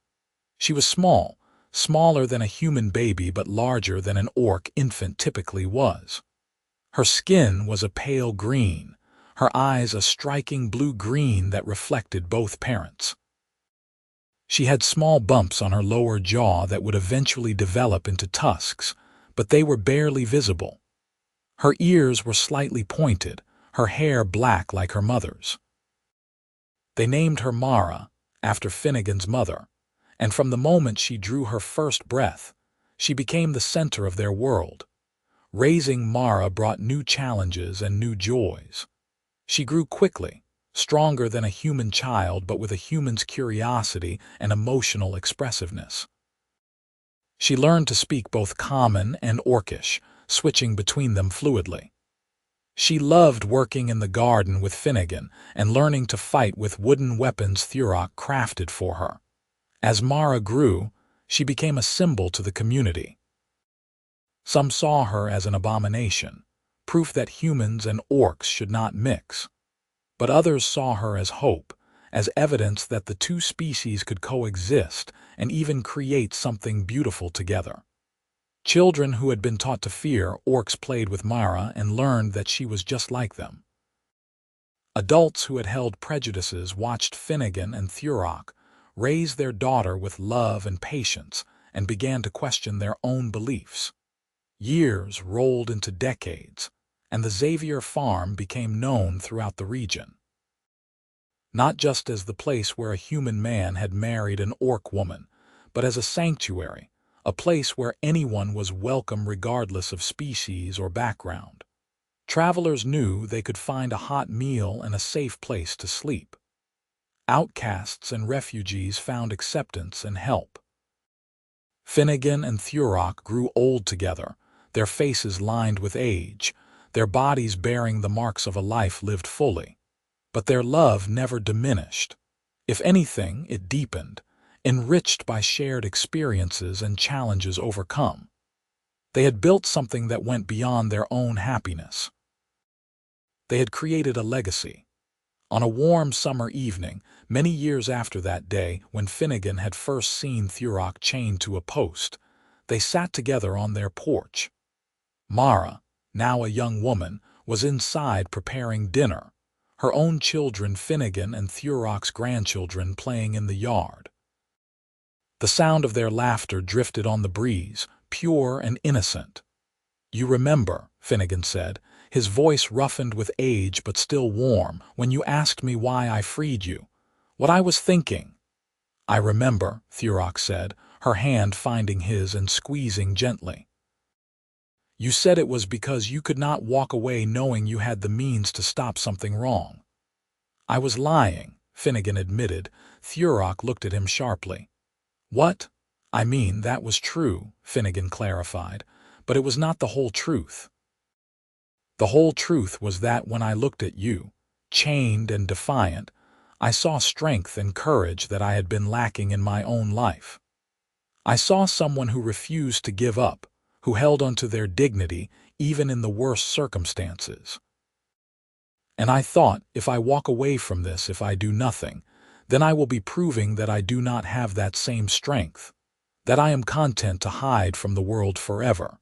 She was small, smaller than a human baby but larger than an orc infant typically was. Her skin was a pale green, her eyes a striking blue-green that reflected both parents. She had small bumps on her lower jaw that would eventually develop into tusks, but they were barely visible. Her ears were slightly pointed, her hair black like her mother's. They named her Mara, after Finnegan's mother, and from the moment she drew her first breath, she became the center of their world. Raising Mara brought new challenges and new joys. She grew quickly, stronger than a human child but with a human's curiosity and emotional expressiveness. She learned to speak both Common and Orcish, switching between them fluidly. She loved working in the garden with Finnegan and learning to fight with wooden weapons Thurok crafted for her. As Mara grew, she became a symbol to the community. Some saw her as an abomination, proof that humans and orcs should not mix. But others saw her as hope, as evidence that the two species could coexist and even create something beautiful together. Children who had been taught to fear orcs played with Mara and learned that she was just like them. Adults who had held prejudices watched Finnegan and Thurok raise their daughter with love and patience and began to question their own beliefs. Years rolled into decades, and the Xavier farm became known throughout the region. Not just as the place where a human man had married an orc woman, but as a sanctuary, a place where anyone was welcome regardless of species or background. Travelers knew they could find a hot meal and a safe place to sleep. Outcasts and refugees found acceptance and help. Finnegan and Thurok grew old together, their faces lined with age, their bodies bearing the marks of a life lived fully. But their love never diminished. If anything, it deepened, enriched by shared experiences and challenges overcome. They had built something that went beyond their own happiness. They had created a legacy. On a warm summer evening, many years after that day when Finnegan had first seen Thurok chained to a post, they sat together on their porch. Mara, now a young woman, was inside preparing dinner, her own children Finnegan and Thurok's grandchildren playing in the yard. The sound of their laughter drifted on the breeze, pure and innocent. "You remember," Finnegan said, his voice roughened with age but still warm, "when you asked me why I freed you, what I was thinking?" "I remember," Thurok said, her hand finding his and squeezing gently. "You said it was because you could not walk away knowing you had the means to stop something wrong." "I was lying," Finnegan admitted. Thurok looked at him sharply. "What? I mean, that was true," Finnegan clarified, "but it was not the whole truth. The whole truth was that when I looked at you, chained and defiant, I saw strength and courage that I had been lacking in my own life. I saw someone who refused to give up, who held onto their dignity even in the worst circumstances. And I thought, if I walk away from this, if I do nothing, then I will be proving that I do not have that same strength, that I am content to hide from the world forever.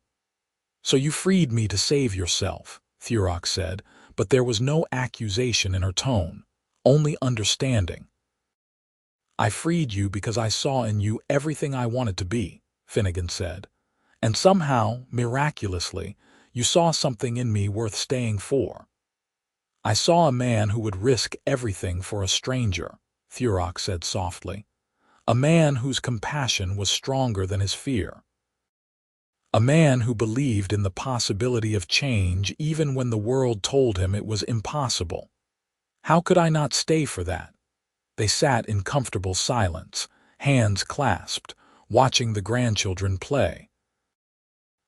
So you freed me to save yourself," Thurok said, but there was no accusation in her tone, only understanding. "I freed you because I saw in you everything I wanted to be," Finnegan said. "And somehow, miraculously, you saw something in me worth staying for." "I saw a man who would risk everything for a stranger," Thurok said softly. "A man whose compassion was stronger than his fear. A man who believed in the possibility of change even when the world told him it was impossible. How could I not stay for that?" They sat in comfortable silence, hands clasped, watching the grandchildren play.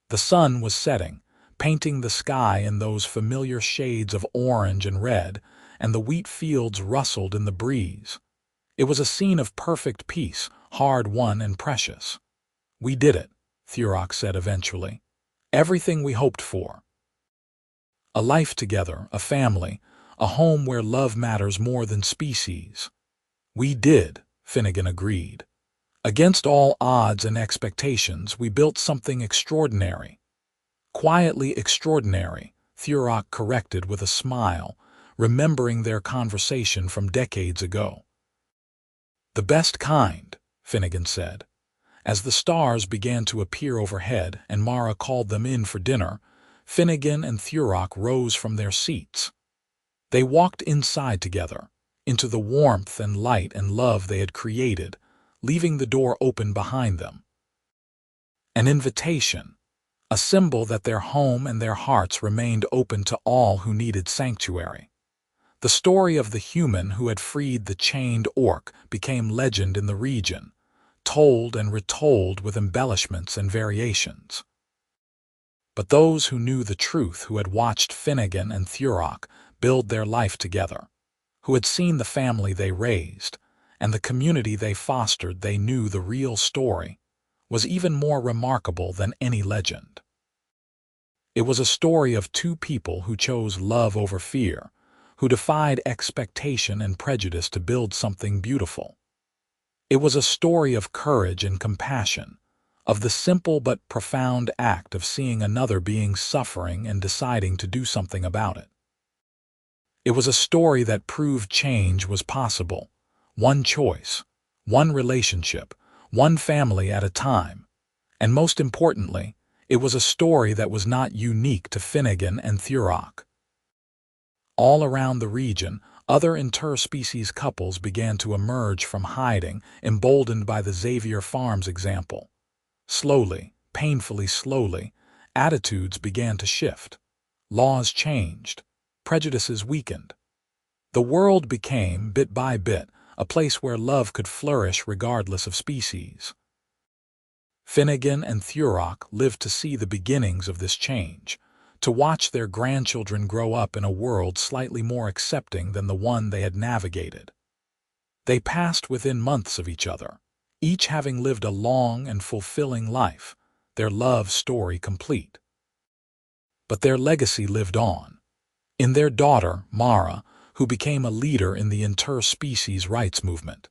The sun was setting, painting the sky in those familiar shades of orange and red, and the wheat fields rustled in the breeze. It was a scene of perfect peace, hard-won and precious. "We did it," Thurok said eventually. "Everything we hoped for. A life together, a family, a home where love matters more than species." "We did," Finnegan agreed. "Against all odds and expectations, we built something extraordinary." "Quietly extraordinary," Thurok corrected with a smile, remembering their conversation from decades ago. "The best kind," Finnegan said. As the stars began to appear overhead and Mara called them in for dinner, Finnegan and Thurok rose from their seats. They walked inside together, into the warmth and light and love they had created, leaving the door open behind them. An invitation, a symbol that their home and their hearts remained open to all who needed sanctuary. The story of the human who had freed the chained orc became legend in the region, told and retold with embellishments and variations. But those who knew the truth, who had watched Finnegan and Thurok build their life together, who had seen the family they raised and the community they fostered, they knew the real story was even more remarkable than any legend. It was a story of two people who chose love over fear, who defied expectation and prejudice to build something beautiful. It was a story of courage and compassion, of the simple but profound act of seeing another being suffering and deciding to do something about it. It was a story that proved change was possible, one choice, one relationship, one family at a time, and most importantly, it was a story that was not unique to Finnegan and Thurok. All around the region, other interspecies couples began to emerge from hiding, emboldened by the Xavier Farms example. Slowly, painfully slowly, attitudes began to shift. Laws changed. Prejudices weakened. The world became, bit by bit, a place where love could flourish regardless of species. Finnegan and Thurok lived to see the beginnings of this change, to watch their grandchildren grow up in a world slightly more accepting than the one they had navigated. They passed within months of each other, each having lived a long and fulfilling life, their love story complete. But their legacy lived on. In their daughter, Mara, who became a leader in the interspecies rights movement.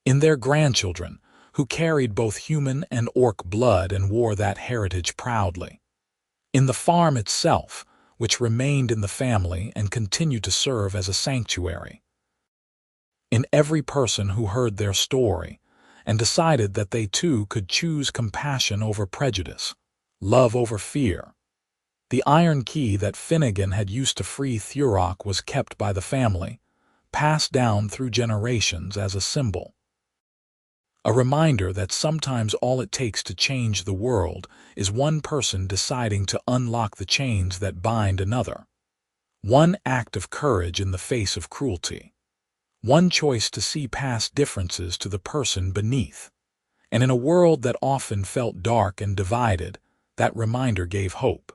In their grandchildren, who carried both human and orc blood and wore that heritage proudly. In the farm itself, which remained in the family and continued to serve as a sanctuary. In every person who heard their story and decided that they too could choose compassion over prejudice, love over fear. The iron key that Finnegan had used to free Thurok was kept by the family, passed down through generations as a symbol. A reminder that sometimes all it takes to change the world is one person deciding to unlock the chains that bind another. One act of courage in the face of cruelty. One choice to see past differences to the person beneath. And in a world that often felt dark and divided, that reminder gave hope.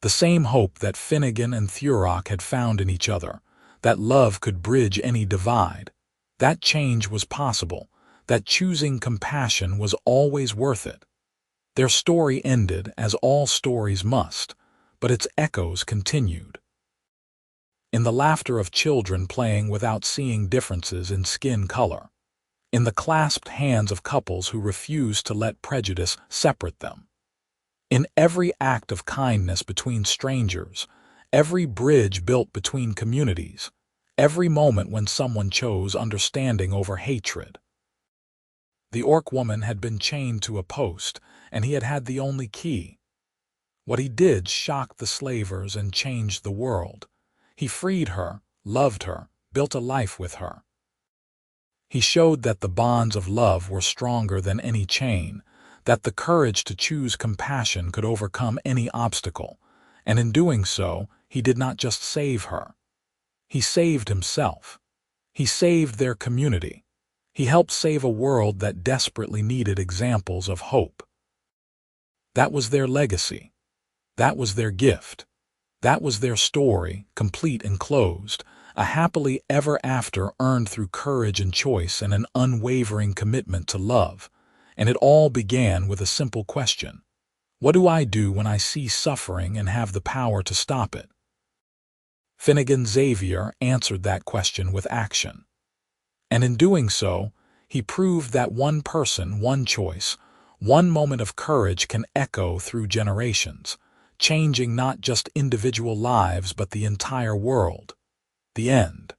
The same hope that Finnegan and Thurok had found in each other, that love could bridge any divide, that change was possible, that choosing compassion was always worth it. Their story ended as all stories must, but its echoes continued. In the laughter of children playing without seeing differences in skin color, in the clasped hands of couples who refused to let prejudice separate them, in every act of kindness between strangers, every bridge built between communities, every moment when someone chose understanding over hatred. The orc woman had been chained to a post, and he had had the only key. What he did shocked the slavers and changed the world. He freed her, loved her, built a life with her. He showed that the bonds of love were stronger than any chain, that the courage to choose compassion could overcome any obstacle, and in doing so, he did not just save her. He saved himself. He saved their community. He helped save a world that desperately needed examples of hope. That was their legacy. That was their gift. That was their story, complete and closed, a happily ever after earned through courage and choice and an unwavering commitment to love. And it all began with a simple question. What do I do when I see suffering and have the power to stop it? Finnegan Xavier answered that question with action. And in doing so, he proved that one person, one choice, one moment of courage can echo through generations, changing not just individual lives but the entire world. The end.